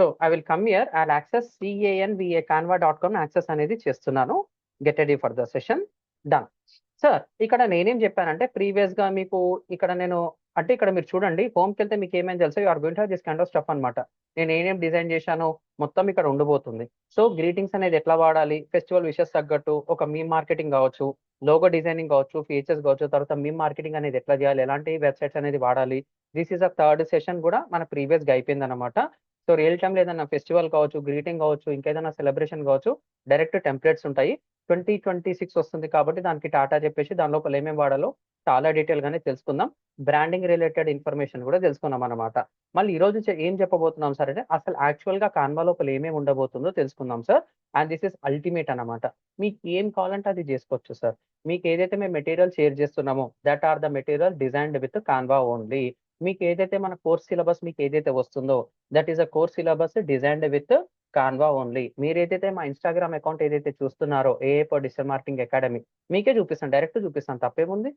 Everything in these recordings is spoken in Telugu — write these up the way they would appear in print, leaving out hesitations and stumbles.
So I will come here, I will access canva.com access అనేది చేస్తున్నాను. Get ready for the session. Done. Sir ఇక్కడ నేనేం చెప్పానంటే ప్రీవియస్ గా మీకు ఇక్కడ నేను అంటే ఇక్కడ మీరు చూడండి హోమ్కి వెళ్తే మీకు ఏమేమి తెలుసు, you're going to this kind of stuff అనమాట. నేను ఏమేం డిజైన్ చేశాను మొత్తం ఇక్కడ ఉండబోతుంది. సో గ్రీటింగ్స్ అనేది ఎట్లా వాడాలి, ఫెస్టివల్ విషెస్ తగ్గట్టు ఒక మీమ్ మార్కెటింగ్ కావచ్చు, లోగో డిజైనింగ్ కావచ్చు, ఫీచర్స్ కావచ్చు, తర్వాత మీమ్ మార్కెటింగ్ అనేది ఎట్లా చేయాలి, ఎలాంటి వెబ్సైట్స్ అనేది వాడాలి. This is a third session కూడా మన ప్రీవియస్ గా అయిపోయింది అనమాట. సో రియల్ టైమ్ ఏదైనా ఫెస్టివల్ కావచ్చు, గ్రీటింగ్ కావచ్చు, ఇంకేదైనా సెలబ్రేషన్ కావచ్చు, డైరెక్ట్ టెంప్లెట్స్ ఉంటాయి. 2026 వస్తుంది కాబట్టి దానికి టాటా చెప్పేసి దాని లోపల ఏమేమి వాడాలో చాలా డీటెయిల్ గానే తెలుసుకుందాం. బ్రాండింగ్ రిలేటెడ్ ఇన్ఫర్మేషన్ కూడా తెలుసుకున్నాం అనమాట. మళ్ళీ ఈ రోజు ఏం చెప్పబోతున్నాం సార్ అంటే అసలు యాక్చువల్ గా కాన్వా లోపల ఏమేమి ఉండబోతుందో తెలుసుకుందాం sir. And this is ultimate అనమాట. మీకు ఏం కావాలంటే అది చేసుకోవచ్చు సార్. మీకు ఏదైతే మేము మెటీరియల్ షేర్ చేస్తున్నామో that are the material designed with Canva only. మీకు ఏదైతే మన కోర్స్ సిలబస్ మీకు ఏదైతే వస్తుందో that is a course syllabus designed with Canva only. మీరు ఏదైతే మా ఇన్స్టాగ్రామ్ అకౌంట్ ఏదైతే చూస్తున్నారో ఏఏ ఫర్ డిజిటల్ మార్కెటింగ్ అకాడమీ మీకే చూపిస్తాను, డైరెక్ట్ చూపిస్తాను, తప్పేముంది.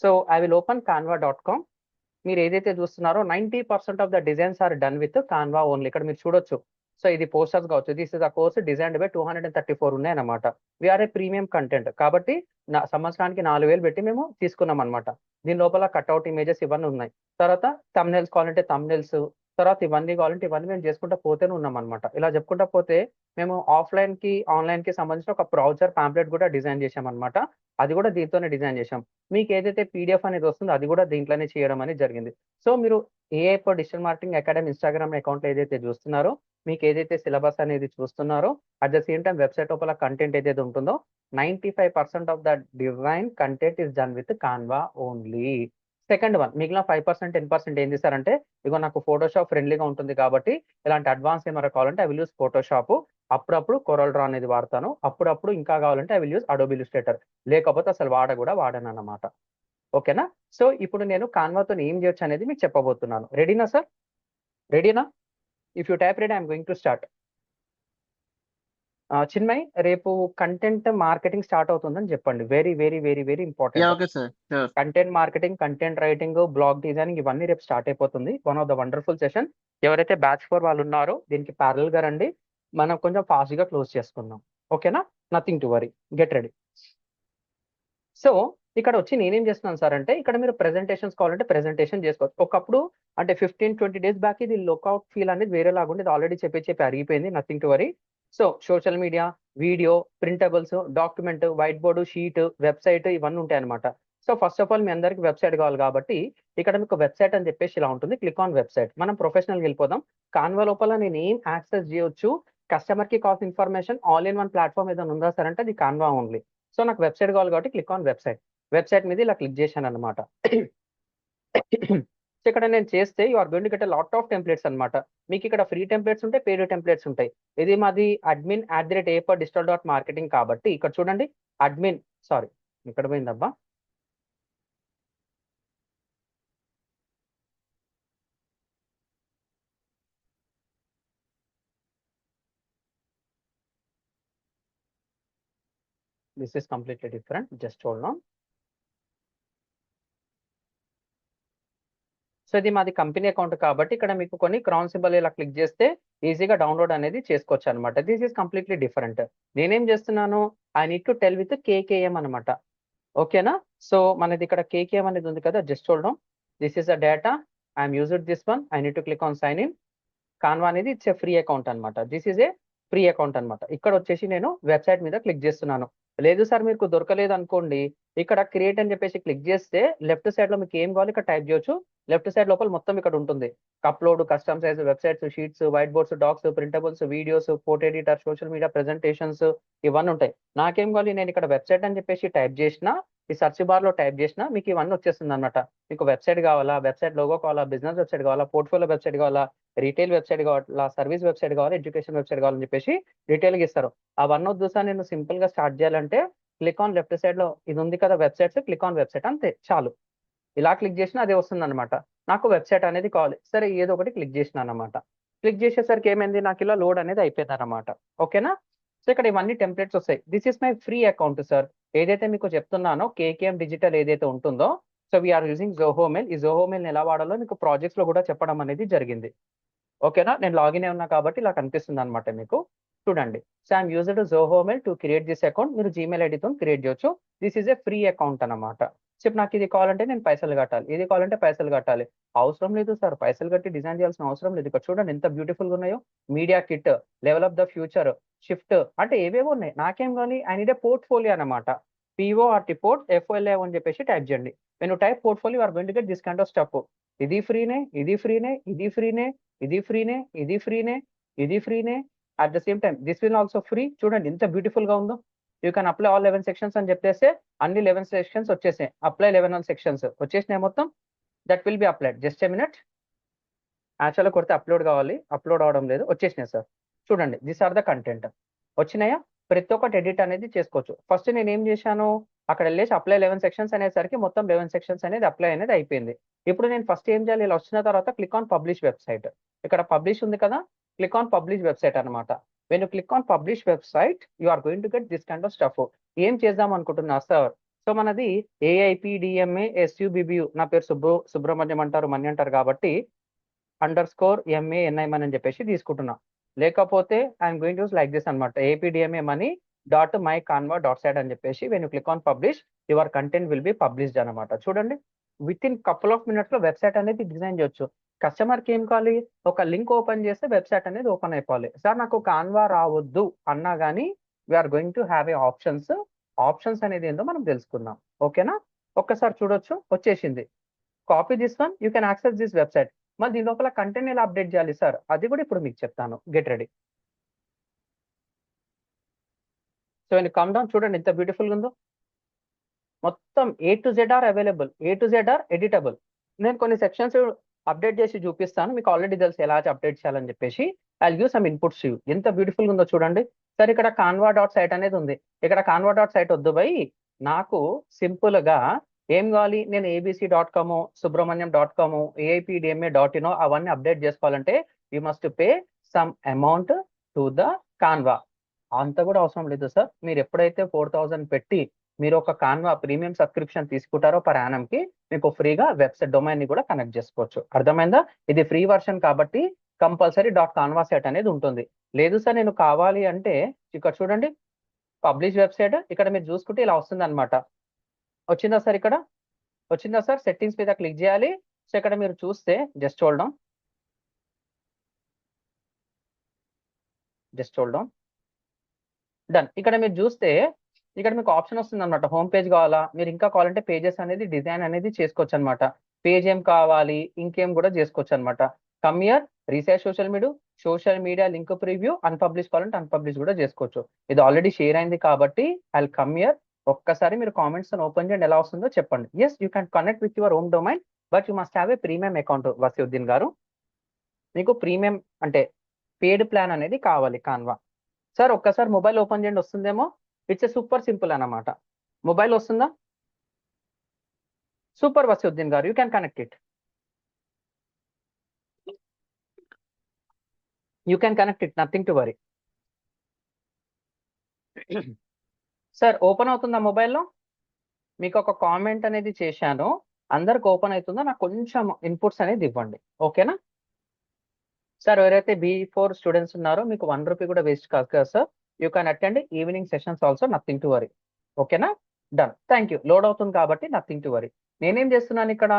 So I will open canva.com. మీరు ఏదైతే చూస్తున్నారో 90% of the designs are done with Canva only. ఇక్కడ మీరు చూడొచ్చు. సో ఇది పోస్టర్స్ కావచ్చు. This is a course designed by 234 ఉన్నాయన్నమాట. వీఆర్ ఏ ప్రీమియం కంటెంట్ కాబట్టి సంవత్సరానికి 4,000 పెట్టి మేము తీసుకున్నాం అనమాట. దీని లోపల కట్అవుట్ ఇమేజెస్ ఇవన్నీ ఉన్నాయి. తర్వాత థంబ్నెయిల్స్ కావాలంటే థంబ్నెయిల్స్, తర్వాత ఇవన్నీ కావాలంటే ఇవన్నీ మేము చేసుకుంటా పోతేనే ఉన్నాం అనమాట. ఇలా చెప్పుకుంటా పోతే మేము ఆఫ్లైన్ కి ఆన్లైన్ కి సంబంధించిన ఒక బ్రౌజర్ పాంప్లెట్ కూడా డిజైన్ చేసాం అనమాట. అది కూడా దీంతోనే డిజైన్ చేసాం. మీకు ఏదైతే పీడిఎఫ్ అనేది వస్తుందో అది కూడా దీంట్లోనే చేయడం అనేది జరిగింది. సో మీరు AI for digital marketing academy Instagram account ఏదైతే చూస్తున్నారో, మీకు ఏదైతే సిలబస్ అనేది చూస్తున్నారో, at the same time website లోపల కంటెంట్ ఏదైతే ఉంటుందో 95% of the design content is done with Canva only. Second one, మిగిలిన 5% 10% ఏం చేస్తారంటే ఇగో నాకు ఫోటోషాప్ ఫ్రెండ్లీగా ఉంటుంది కాబట్టి ఇలాంటి అడ్వాన్స్ ఏమైనా కావాలంటే ఐ విల్ యూస్ ఫోటోషాప్, అప్పుడప్పుడు కొరల్ డ్రా అనేది వాడతాను, అప్పుడప్పుడు ఇంకా కావాలంటే I will use Adobe Illustrator, లేకపోతే అసలు వాడను అన్నమాట. ఓకేనా. సో ఇప్పుడు నేను కాన్వాతో ఏం చేయొచ్చు అనేది మీకు చెప్పబోతున్నాను. రెడీనా సార్? రెడీనా? If you type ready I'm going to start. Chinmay, రేపు కంటెంట్ మార్కెటింగ్ స్టార్ట్ అవుతుందని చెప్పండి. Very very very very important. Okay sir. Content marketing, content writing, blog designing ఇవన్నీ రేపు స్టార్ట్ అయిపోతుంది. One of the wonderful session. ఎవరైతే బ్యాచ్ 4 వాళ్ళు ఉన్నారో దీనికి ప్యారల్ గా రండి, మనం కొంచెం ఫాస్ట్ గా క్లోజ్ చేసుకుందాం. ఓకేనా? Nothing to worry, get ready. So ఇక్కడ వచ్చి నేనేం చేస్తున్నాను సార్ అంటే ఇక్కడ మీరు ప్రెజెంటేషన్స్ కావాలంటే ప్రెజెంటేషన్ చేసుకోవచ్చు. ఒకప్పుడు అంటే 15-20 డేస్ బ్యాక్ ఇది లుక్అవుట్ ఫీల్ అనేది వేరేలాగా ఉండేది. ఆల్రెడీ చెప్పి అరిగిపోయింది. Nothing to worry. So social media, video, printables, document, white board, sheet, website ఇవన్నీ ఉంటాయి అనమాట. సో ఫస్ట్ ఆఫ్ ఆల్ మీ అందరికి వెబ్సైట్ కావాలి కాబట్టి ఇక్కడ మీకు వెబ్సైట్ అని చెప్పేసి ఇలా ఉంటుంది. Click on website. మనం ప్రొఫెషనల్కి వెళ్ళిపోదాం. కాన్వా లోపల నేను ఏం యాక్సెస్ చేయొచ్చు, కస్టమర్ కి కావాల్సిన information all in one platform ఏదైనా ఉందా సార్ అంటే అది కాన్వా ఓన్లీ. సో నాకు వెబ్సైట్ కావాలి కాబట్టి క్లిక్ ఆన్ వెబ్సైట్. వెబ్సైట్ మీద ఇలా క్లిక్ చేశాను అనమాట. సో ఇక్కడ నేను చేస్తే you are going to get a lot of templates అనమాట. మీకు ఇక్కడ ఫ్రీ టెంప్లెట్స్ ఉంటాయి, పెయిడ్ టెంప్లెట్స్ ఉంటాయి. ఇది మాది admin@afordigital.marketing కాబట్టి ఇక్కడ చూడండి అడ్మిన్, సారీ ఇక్కడ పోయిందబ్బా, this is completely different, just hold on. So ఇది మాది కంపెనీ అకౌంట్ కాబట్టి ఇక్కడ మీకు కొన్ని క్రౌన్ సింబల్ ఇలా క్లిక్ చేస్తే ఈజీగా డౌన్లోడ్ అనేది చేసుకోవచ్చు అనమాట. This is completely different. నేనేం చేస్తున్నాను, I need to tell with KKM అనమాట. ఓకేనా. సో మనది ఇక్కడ కేకేఎం అనేది ఉంది కదా, just hold on. This is the data, I'm used this one, I need to click on sign in. Canva అనేది ఇట్స్ ఏ ఫ్రీ అకౌంట్ అనమాట. This is a free account అనమాట. ఇక్కడ వచ్చేసి నేను వెబ్సైట్ మీద క్లిక్ చేస్తున్నాను. లేదు సార్ మీకు దొరకలేదు అనుకోండి, ఇక్కడ క్రియేట్ అని చెప్పేసి క్లిక్ చేస్తే లెఫ్ట్ సైడ్ లో మీకు ఏం కావాలి ఇక్కడ టైప్ చేయొచ్చు. లెఫ్ట్ సైడ్ లోపల మొత్తం ఇక్కడ ఉంటుంది. Upload, custom size, websites, sheets, white boards, docs, printables, videos, photo editor, social media presentations ఇవన్నీ ఉంటాయి. నాకేం కావాలి, నేను ఇక్కడ వెబ్సైట్ అని చెప్పేసి టైప్ చేసిన, ఈ సర్చ్ బార్ లో టైప్ చేసిన మీకు ఇవన్నీ వచ్చేస్తుంది అనమాట. మీకు వెబ్సైట్ కావాలా, వెబ్సైట్ లోగో కావాలా, బిజినెస్ వెబ్సైట్ కావాలా, పోర్ట్ఫోలియో వెబ్సైట్ కావాలా, రీటైల్ వెబ్సైట్ కావాలా, సర్వీస్ వెబ్సైట్ కావాలా, ఎడ్యుకేషన్ వెబ్సైట్ కావాలని చెప్పేసి డీటెయిల్గా ఇస్తారు. అవన్నీ వద్దు నేను సింపుల్ గా స్టార్ట్ చేయాలంటే క్లిక్ ఆన్ లెఫ్ట్ సైడ్ లో ఇది ఉంది కదా వెబ్సైట్స్, క్లిక్ ఆన్ వెబ్సైట్, అంతే చాలు. ఇలా క్లిక్ చేసినా అదే వస్తుంది అనమాట. నాకు వెబ్సైట్ అనేది కావాలి, సరే ఏదో ఒకటి క్లిక్ చేసిన అనమాట. క్లిక్ చేసేసరికి ఏమైంది, నాకు ఇలా లోడ్ అనేది అయిపోయింది అనమాట. ఓకేనా. సో ఇక్కడ ఇవన్నీ టెంప్లెట్స్ వస్తాయి. This is my free account sir. ఏదైతే మీకు చెప్తున్నానో కేకేఎం డిజిటల్ ఏదైతే ఉంటుందో, so we're using Zoho mail. ఈ జోహో మెయిల్ ఎలా వాడాలో మీకు ప్రాజెక్ట్స్ లో కూడా చెప్పడం అనేది జరిగింది. ఓకేనా, నేను లాగిన్ అయి ఉన్నా కాబట్టి ఇలా కనిపిస్తుంది అనమాట మీకు. చూడండి, so I'm used Zoho mail to create this account. మీరు జీమెయిల్ ఐడితో క్రియేట్ చేయొచ్చు. This is a free account అనమాట. చెప్పు, నాకు ఇది కావాలంటే నేను పైసలు కట్టాలి, ఇది కావాలంటే పైసలు కట్టాలి. అవసరం లేదు సార్, పైసలు కట్టి డిజైన్ చేయాల్సిన అవసరం లేదు. ఇక్కడ చూడండి ఎంత బ్యూటిఫుల్ గా ఉన్నాయో. Media kit, level of the future, shift, అంటే ఏవేవో ఉన్నాయి. నాకేం కానీ ఐ నీడ్ ఏ పోర్ట్ఫోలియో అనమాట. PORT పోర్ట్ FOLIO అని చెప్పేసి టైప్ చేయండి. When you type portfolio are going to get this kind of stuff. ఇది ఫ్రీనే, ఇది ఫ్రీనే, ఇది ఫ్రీనే, ఇది ఫ్రీనే, ఇది ఫ్రీనే, ఇది ఫ్రీనే. At the same time this will also free. చూడండి ఎంత బ్యూటిఫుల్ గా ఉందో. You can apply all 11 sections అని చెప్పేస్తే అన్ని 11 సెక్షన్స్ వచ్చేసాయి. అప్లై 11 సెక్షన్స్ వచ్చేసినాయి మొత్తం. That will be applied. Just a minute. యాక్చువల్గా కొడితే అప్లోడ్ కావాలి, అప్లోడ్ అవడం లేదు. వచ్చేసినాయి సార్. చూడండి, దిస్ ఆర్ ద కంటెంట్. వచ్చినాయా? ప్రతి ఒక్కటి ఎడిట్ అనేది చేసుకోవచ్చు. ఫస్ట్ నేను ఏం చేశాను, అక్కడ వెళ్ళేసి అప్లై 11 సెక్షన్స్ అనేసరికి మొత్తం 11 సెక్షన్స్ అనేది అప్లై అనేది అయిపోయింది. ఇప్పుడు నేను ఫస్ట్ ఏం చేయాలి, ఇలా వచ్చిన తర్వాత క్లిక్ ఆన్ పబ్లిష్ వెబ్సైట్. ఇక్కడ పబ్లిష్ ఉంది కదా, క్లిక్ ఆన్ పబ్లిష్ వెబ్సైట్ అనమాట. When you click on publish website you are going to get this kind of stuff. ఏం చేద్దాం అనుకుంటున్నా సార్? సో మనది AIPDMA SUBBU, నా పేరు సుబ్రహ్మణ్యం అంటారు, మణి అంటారు కాబట్టి _MANI అని చెప్పేసి తీసుకుంటున్నా. లేకపోతే I'm going to use like this అనమాట, AIPDMA money .mycanva.site అని చెప్పేసి when you click on publish your content will be published అనమాట. చూడండి, within couple of minutes లో వెబ్సైట్ అనేది డిజైన్ చేయొచ్చు. కస్టమర్ కి ఏం కావాలి, ఒక లింక్ ఓపెన్ చేస్తే వెబ్సైట్ అనేది ఓపెన్ అయిపోవాలి. సార్ నాకు కాన్వా రావద్దు అన్నా కానీ we're going to have a options. Options అనేది ఏందో మనం తెలుసుకుందాం. ఓకేనా, ఒక్కసారి చూడొచ్చు, వచ్చేసింది. Copy this one, you can access this website. మరి దీని లోపల కంటెంట్ ఎలా అప్డేట్ చేయాలి సార్, అది కూడా ఇప్పుడు మీకు చెప్తాను. Get ready. So when come down, చూడండి ఎంత బ్యూటిఫుల్ గా ఉందో. మొత్తం A to Z are available, A to Z are editable. నేను కొన్ని సెక్షన్స్ అప్డేట్ చేసి చూపిస్తాను, మీకు ఆల్రెడీ తెలుసు ఎలా అప్డేట్ చేయాలని చెప్పేసి. I give some inputs you. ఎంత బ్యూటిఫుల్ గా ఉందో చూడండి. సార్ ఇక్కడ canva.site అనేది ఉంది. ఇక్కడ canva.site వద్దు బై, నాకు సింపుల్ గా ఏం కావాలి, నేను abc.com, subramanyam.com, AIPDMA.in అవన్నీ అప్డేట్ చేసుకోవాలంటే you must pay some amount to the Canva. అంత కూడా అవసరం లేదు సార్. మీరు ఎప్పుడైతే 4000 పెట్టి మీరు ఒక కాన్వా ప్రీమియం సబ్స్క్రిప్షన్ తీసుకుంటారో పర్ యానం కి, మీకు ఫ్రీగా వెబ్సైట్ డొమైన్ ని కూడా కనెక్ట్ చేసుకోవచ్చు. అర్థమైందా? ఇది ఫ్రీ వర్షన్ కాబట్టి కంపల్సరీ .canva site అనేది ఉంటుంది. లేదు సార్ నేను కావాలి అంటే ఇక్కడ చూడండి, పబ్లిష్ వెబ్సైట్. ఇక్కడ మీరు చూసుకుంటే ఇలా వస్తుంది అనమాట. వచ్చిందా సార్? ఇక్కడ వచ్చిందా సార్? సెట్టింగ్స్ మీద క్లిక్ చేయాలి. సో ఇక్కడ మీరు చూస్తే జస్ట్ హోల్డ్ ఆన్. డన్. ఇక్కడ మీరు చూస్తే ఇక్కడ మీకు ఆప్షన్ వస్తుంది అనమాట, హోమ్ పేజ్ కావాలా, మీరు ఇంకా కావాలంటే పేజెస్ అనేది డిజైన్ అనేది చేసుకోవచ్చు అనమాట. పేజ్ ఏం కావాలి, ఇంకేం కూడా చేసుకోవచ్చు అనమాట. Come here, resize social media link preview, unpublish కావాలంటే అన్పబ్లిష్ కూడా చేసుకోవచ్చు. ఇది ఆల్రెడీ షేర్ అయింది కాబట్టి ఐ విల్ కమ్ హియర్. ఒక్కసారి మీరు కామెంట్స్ ఓపెన్ చేయండి, ఎలా వస్తుందో చెప్పండి. Yes, you can connect with your own domain, but you must have a premium account. Wasiuddin garu, మీకు ప్రీమియం అంటే పేడ్ ప్లాన్ అనేది కావాలి కాన్వా. సార్ ఒక్కసారి మొబైల్ ఓపెన్ చేయండి, వస్తుందేమో. ఇట్స్ సూపర్ సింపుల్ అన్నమాట. మొబైల్ వస్తుందా? Super Wasiuddin garu, you can connect it. You can connect it, nothing to worry. Sir open అవుతుందా మొబైల్లో? మీకు ఒక కామెంట్ అనేది చేశాను, అందరికి ఓపెన్ అవుతుందా? నాకు కొంచెం ఇన్పుట్స్ అనేది ఇవ్వండి. ఓకేనా సార్? ఎవరైతే B4 స్టూడెంట్స్ ఉన్నారో మీకు 1 రూపీ కూడా వేస్ట్ కాదు కదా sir. You can attend evening sessions also, nothing to worry. ఓకేనా, డన్. Thank you. లోడ్ అవుతుంది కాబట్టి నథింగ్ టు వరీ. నేనేం చేస్తున్నాను ఇక్కడ,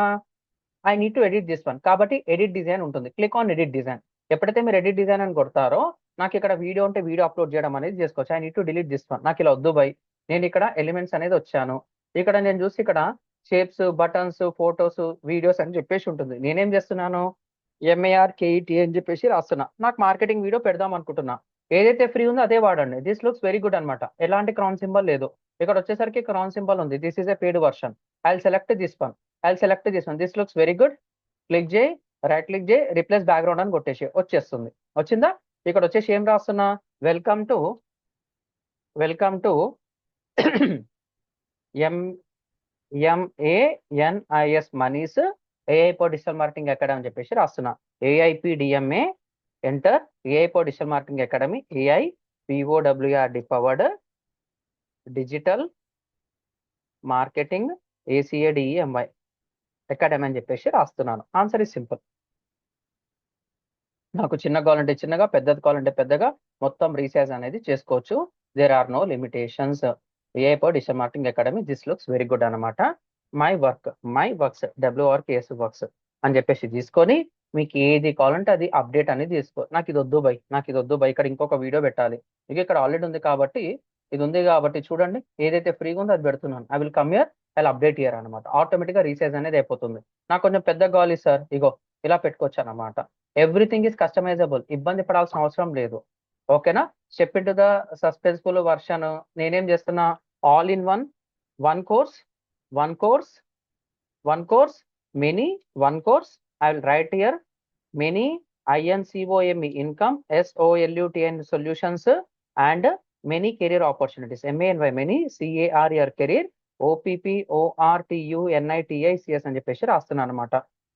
I need to edit this one కాబట్టి ఎడిట్ డిజైన్ ఉంటుంది. Click on edit design. ఎప్పుడైతే మీరు ఎడిట్ డిజైన్ అని కొడతారో నాకు ఇక్కడ వీడియో ఉంటే వీడియో అప్లోడ్ చేయడం అనేది చేసుకోవచ్చు. I need to delete this one. నాకు ఇలా వద్దు బై. నేను ఇక్కడ ఎలిమెంట్స్ అనేది వచ్చాను. ఇక్కడ నేను చూసి ఇక్కడ షేప్స్, బటన్స్, ఫోటోస్, వీడియోస్ అని చెప్పేసి ఉంటుంది. నేనేం చేస్తున్నాను, MARKET అని చెప్పేసి రాస్తున్నా. నాకు మార్కెటింగ్ వీడియో పెడదాం అనుకుంటున్నా. ఏదైతే ఫ్రీ ఉందో అదే వాడండి. దిస్ లుక్స్ వెరీ గుడ్ అనమాట. ఎలాంటి క్రాన్ సింబల్ లేదు. ఇక్కడ వచ్చేసరికి క్రాన్ సింబల్ ఉంది. This is A paid version. I select this one. This looks very good. Click చేయి, రైట్ క్లిక్ చేయి, రిప్లేస్ బ్యాక్గ్రౌండ్ అని కొట్టేసి వచ్చేస్తుంది. వచ్చిందా? ఇక్కడ వచ్చేసి ఏం రాస్తున్నా, welcome to MANIS మనీస్ AI digital marketing academy అని చెప్పేసి రాస్తున్నా. AIPDMA enter, AI digital marketing academy, AIPOWRD powered digital marketing ACADEMY academy అని చెప్పేసి రాస్తున్నాను. Answer is simple. నాకు చిన్న కావాలంటే చిన్నగా, పెద్దది కావాలంటే పెద్దగా మొత్తం రీసైజ్ అనేది చేసుకోవచ్చు. There are no limitations. A for digital marketing academy, this looks very good అనమాట. మై వర్క్స్ WRKS వర్క్స్ అని చెప్పేసి తీసుకొని మీకు ఏది కావాలంటే అది అప్డేట్ అనేది తీసుకో. నాకు ఇది వద్దు బై, ఇక్కడ ఇంకొక వీడియో పెట్టాలి. మీకు ఇక్కడ ఆల్రెడీ ఉంది కాబట్టి, ఇది ఉంది కాబట్టి చూడండి, ఏదైతే ఫ్రీగా ఉందో అది పెడుతున్నాను. I will come here, I will update here అనమాట. ఆటోమేటిక్గా రీసైజ్ అనేది అయిపోతుంది. నాకు కొంచెం పెద్ద కావాలి సార్, ఇగో ఇలా పెట్టుకోవచ్చు అనమాట. ఎవ్రీథింగ్ ఈస్ కస్టమైజబుల్, ఇబ్బంది పడాల్సిన అవసరం లేదు. ఓకేనా? Step in to the successful version. నేనేం చేస్తున్నా, all in one course mini one course. I will write here mini INCOME income, SOLUTN solutions and many career opportunities. MANY many, CARER career, OPPORTUNITICS అని చెప్పేసి రాస్తున్నాను అనమాట.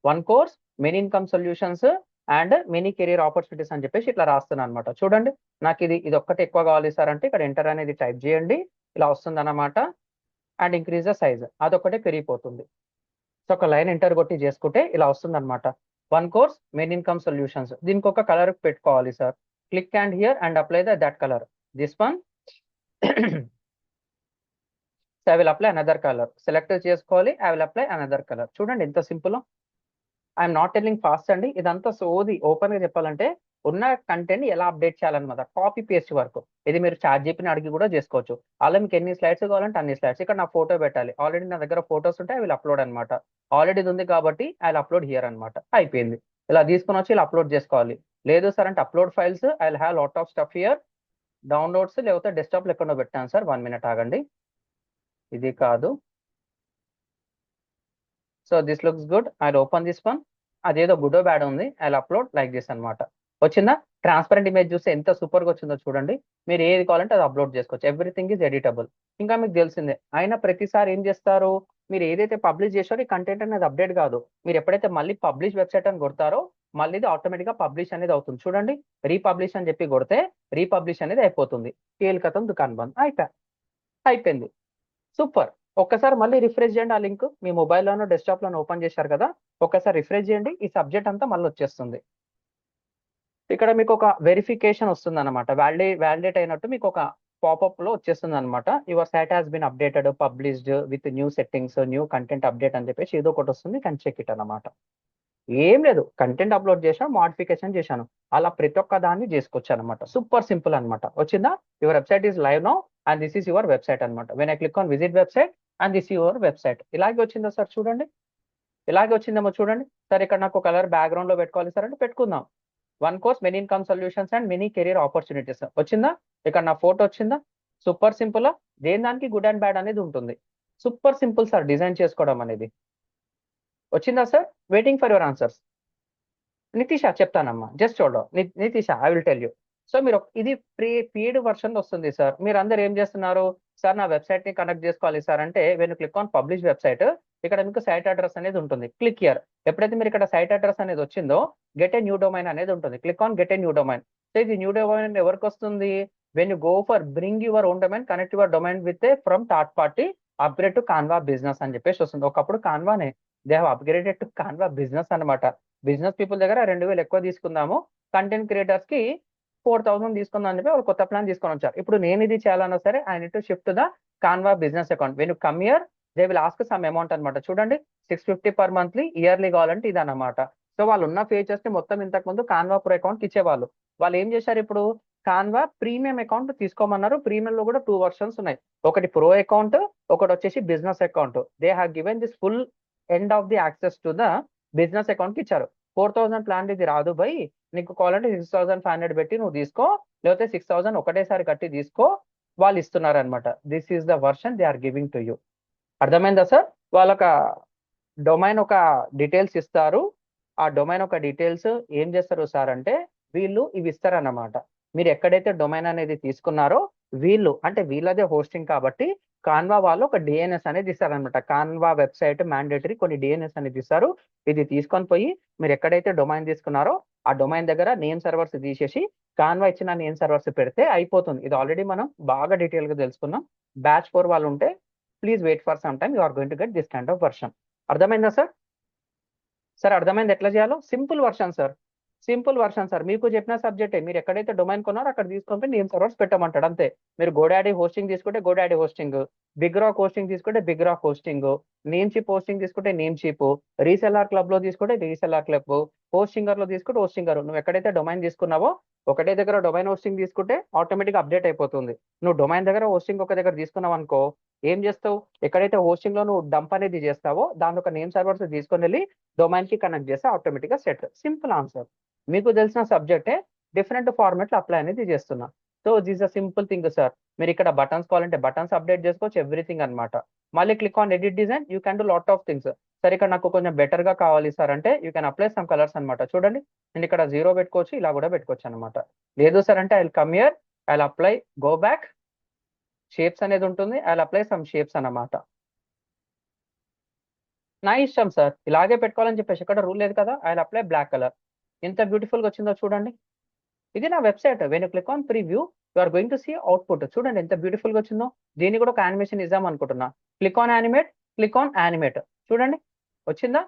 One course many income solutions and many career opportunities అని చెప్పేసి ఇట్లా రాస్తున్నాను అనమాట. చూడండి, నాకు ఇది ఒక్కటి ఎక్కువ కావాలి సార్ అంటే ఇక్కడ ఎంటర్ అనేది టైప్ చేయండి, ఇలా వస్తుంది అనమాట. అండ్ ఇంక్రీజ్ ద సైజ్, అదొక్కటే పెరిగిపోతుంది. సో ఒక లైన్ ఎంటర్ కొట్టి చేసుకుంటే ఇలా వస్తుంది అనమాట. One course main income solutions. దీనికి ఒక కలర్ పెట్టుకోవాలి sir. Click and here and apply that colour. This one I will apply another colour. Select చేసుకోవాలి, I will apply another colour. చూడండి ఎంత simple. I'm not telling fast అండి, ఇదంతా సోది. ఓపెన్ గా చెప్పాలంటే ఉన్న కంటెంట్ ఎలా అప్డేట్ చేయాలన్నమాట. Copy paste work. ఇది మీరు ChatGPTని అడిగి కూడా చేసుకోవచ్చు. అలా మీకు ఎన్ని స్లైడ్స్ కావాలంటే అన్ని స్లైడ్స్. ఇక్కడ నా ఫోటో పెట్టాలి, ఆల్రెడీ నా దగ్గర ఫోటోస్ ఉంటే ఐ విల్ అప్లోడ్ అనమాట. ఆల్రెడీ ఇది ఉంది కాబట్టి ఐ విల్ అప్లోడ్ హియర్ అనమాట. అయిపోయింది. ఇలా తీసుకొని వచ్చి ఇలా అప్లోడ్ చేసుకోవాలి. లేదు సార్ అంటే upload files, I will have lot of stuff here. Downloads లేకపోతే డెస్క్టాప్ ఎక్కడో పెట్టాను సార్. 1 minute ఆగండి, ఇది కాదు. So this looks good, I open this one. అదేదో గుడ్ బ్యాడ్ ఉంది, ఐ అప్లోడ్ లైక్ దిస్ అనమాట. వచ్చిందా? ట్రాన్స్పరెంట్ ఇమేజ్ చూస్తే ఎంత సూపర్గా వచ్చిందో చూడండి. మీరు ఏది కావాలంటే అది అప్లోడ్ చేసుకోవచ్చు. Everything is editable. ఇంకా మీకు తెలిసిందే, అయినా ప్రతిసారి ఏం చేస్తారు, మీరు ఏదైతే పబ్లిష్ చేశారో ఈ కంటెంట్ అనేది అప్డేట్ కాదు. మీరు ఎప్పుడైతే మళ్ళీ పబ్లిష్ వెబ్సైట్ అని కొడతారో మళ్ళీ ఇది ఆటోమేటిక్గా పబ్లిష్ అనేది అవుతుంది. చూడండి, రీపబ్లిష్ అని చెప్పి కొడితే రీపబ్లిష్ అనేది అయిపోతుంది. కీలకతం దుకాన్ బంద్ అయిపోయింది. సూపర్. ఒక్కసారి మళ్ళీ రిఫ్రెష్ చేయండి. ఆ లింక్ మీ మొబైల్లోనో డెస్క్టాప్లోనో ఓపెన్ చేశారు కదా, ఒక్కసారి రిఫ్రెష్ చేయండి. ఈ సబ్జెక్ట్ అంతా మళ్ళీ వచ్చేస్తుంది. ఇక్కడ మీకు ఒక వెరిఫికేషన్ వస్తుంది అనమాట. వ్యాలిడేట్ అయినట్టు మీకు ఒక పాపప్ లో వచ్చేస్తుంది అనమాట. Your site has been updated, published with new settings, new content update అని చెప్పేసి ఏదో ఒకటి వస్తుంది. కానీ చెక్ ఇట్ అనమాట. ఏం లేదు, కంటెంట్ అప్లోడ్ చేశాను, మోడిఫికేషన్ చేశాను, అలా ప్రతి ఒక్క దాన్ని చేసుకోవచ్చు అనమాట. సూపర్ సింపుల్ అనమాట. వచ్చిందా? Your website is live now and this is your website అనమాట. When I click on visit website and this your website. ఇలాగే వచ్చిందా సార్? చూడండి, ఇలాగే వచ్చిందేమో చూడండి. సార్ ఇక్కడ నాకు కలర్ బ్యాక్గ్రౌండ్ లో పెట్టుకోవాలి సార్ అంటే పెట్టుకుందాం. One course many income solutions and many career opportunities. వచ్చిందా? ఇక్కడ నా ఫోటో వచ్చిందా? Super simple. దేని దానికి గుడ్ అండ్ బ్యాడ్ అనేది ఉంటుంది. సూపర్ సింపుల్ సార్ డిజైన్ చేసుకోవడం అనేది. వచ్చిందా sir? Waiting for your answers. Nitisha చెప్తానమ్మా, జస్ట్ చూడ. Nitisha, I will tell you. So మీరు ఇది పెయిడ్ వర్షన్ వస్తుంది సార్. మీరు అందరు ఏం చేస్తున్నారు సార్, నా వెబ్సైట్ ని కనెక్ట్ చేసుకోవాలి సార్ అంటే when click on publish website, ఇక్కడ మీకు సైట్ అడ్రస్ అనేది ఉంటుంది. Click here. ఎప్పుడైతే మీరు ఇక్కడ సైట్ అడ్రస్ అనేది వచ్చిందో గెట్ ఏ న్యూ డొమైన్ అనేది ఉంటుంది. Click on get a new domain. So ఇది న్యూ డొమైన్ ఎవరికి వస్తుంది? When you go for bring your own domain, connect your domain with a from third party, upgrade to Canva business అని చెప్పేసి వస్తుంది. ఒకప్పుడు కాన్వానే, they have upgraded to Canva business అనమాట. బిజినెస్ పీపుల్ దగ్గర 2000 ఎక్కువ తీసుకుందాము, కంటెంట్ క్రియేటర్స్ కి 4000 తీసుకుందాం అని చెప్పి వాళ్ళు కొత్త ప్లాన్ తీసుకొని వచ్చారు. ఇప్పుడు నేను ఇది చేయాలన్నా సరే I need to shift the Canva business account. When you come here they will ask some amount అనమాట. చూడండి, 650 పర్ మంత్లీ, ఇయర్లీ కావాలంటే ఇది అనమాట. సో వాళ్ళు ఉన్న ఫీచర్స్ ని మొత్తం ఇంతకు ముందు కాన్వా ప్రో అకౌంట్ ఇచ్చేవాళ్ళు. వాళ్ళు ఏం చేశారు, ఇప్పుడు కాన్వా ప్రీమియం అకౌంట్ తీసుకోమన్నారు. ప్రీమియం లో కూడా 2 వర్షన్స్ ఉన్నాయి. ఒకటి ప్రో అకౌంట్, ఒకటి వచ్చేసి business account. They have given this full end of the access to the business account కి ఇచ్చారు. 4000 ప్లాన్ ఇది రాదు బై, నీకు కావాలంటే 6500 పెట్టి నువ్వు తీసుకో, లేకపోతే 6000 ఒకటేసారి కట్టి తీసుకో, వాళ్ళు ఇస్తున్నారు అనమాట. This is the version they are giving to you. అర్థమైందా సార్? వాళ్ళొక డొమైన్ ఒక డీటెయిల్స్ ఇస్తారు. ఆ డొమైన్ ఒక డీటెయిల్స్ ఏం చేస్తారు సార్ అంటే వీళ్ళు ఇవి ఇస్తారన్నమాట. మీరు ఎక్కడైతే డొమైన్ అనేది తీసుకున్నారో వీళ్ళు అంటే వీళ్ళదే హోస్టింగ్ కాబట్టి కాన్వా వాళ్ళు ఒక డిఎన్ఎస్ అనేది ఇస్తారనమాట. కాన్వా వెబ్సైట్ మ్యాండేటరీ కొన్ని డిఎన్ఎస్ అనేది ఇస్తారు. ఇది తీసుకొని పోయి మీరు ఎక్కడైతే డొమైన్ తీసుకున్నారో ఆ డొమైన్ దగ్గర నేమ్ సర్వర్స్ తీసేసి కాన్వా ఇచ్చిన నేమ్ సర్వర్స్ పెడితే అయిపోతుంది. ఇది ఆల్రెడీ మనం బాగా డీటెయిల్ గా తెలుసుకున్నాం. బ్యాచ్ 4 వాళ్ళు ఉంటే please wait for some time, you are going to get this kind of version. అర్థమైందా సార్? సార్ అర్థమైంది ఎట్లా చేయాలో? Simple version sir, simple version sir, మీకు చెప్పిన సబ్జెక్టే. మీరు ఎక్కడైతే డొమైన్ కొన్నారో అక్కడ తీసుకొని నేమ్ సర్వర్స్ పెట్టమంటాడు అంతే. మీరు గోడాడీ హోస్టింగ్ తీసుకుంటే GoDaddy hosting, BigRock hosting తీసుకుంటే BigRock hosting, Namecheap hosting తీసుకుంటే నేమ్ చీప్, రీసెల్ఆర్ క్లబ్ లో తీసుకుంటే రీసెల్ఆర్ క్లబ్, హోస్టింగర్ లో తీసుకుంటే హోస్టింగర్. నువ్వు ఎక్కడైతే డొమైన్ తీసుకున్నావో ఒకటే దగ్గర డొమైన్ హోస్టింగ్ తీసుకుంటే ఆటోమేటిక్ అప్డేట్ అయిపోతుంది. నువ్వు డొమైన్ దగ్గర హోస్టింగ్ ఒక దగ్గర తీసుకున్నావు అనుకో, ఏం చేస్తావు, ఎక్కడైతే హోస్టింగ్ లో నువ్వు డంప్ అనేది చేస్తావో దాని ఒక నేమ్ సర్వర్స్ తీసుకొని వెళ్ళి డొమైన్ కి కనెక్ట్ చేస్తే ఆటోమేటిక్ గా సెట్. Simple answer. మీకు తెలిసిన సబ్జెక్టే డిఫరెంట్ ఫార్మాట్ లో అప్లై అనేది చేస్తున్నా. So this a simple thing sir. మీరు ఇక్కడ బటన్స్ కావాలంటే బటన్స్ అప్డేట్ చేసుకోవచ్చు, ఎవ్రీథింగ్ అన్నమాట. మళ్ళీ click on edit design, you can do lot of things. Sir ఇక్కడ నాకు కొంచెం బెటర్ గా కావాలి సార్ అంటే you can apply some colours అనమాట. చూడండి నేను ఇక్కడ 0 పెట్టుకోవచ్చు, ఇలా కూడా పెట్టుకోవచ్చు అనమాట. లేదు సార్ అంటే I come here, I apply go back, shapes అనేది ఉంటుంది, ఐ అప్లై సమ్ షేప్స్ అన్నమాట. నా ఇష్టం సార్, ఇలాగే పెట్టుకోవాలని చెప్పేసి ఇక్కడ రూల్ లేదు కదా. I apply black colour. ఎంత బ్యూటిఫుల్ గా వచ్చిందో చూడండి. ఇది నా website. When you click on preview you are going to see output. చూడండి ఎంత బ్యూటిఫుల్ గా వచ్చిందో. దీన్ని కూడా ఒక యానిమేషన్ ఇద్దాం అనుకుంటున్నా. Click on animate, click on animate. చూడండి వచ్చిందా.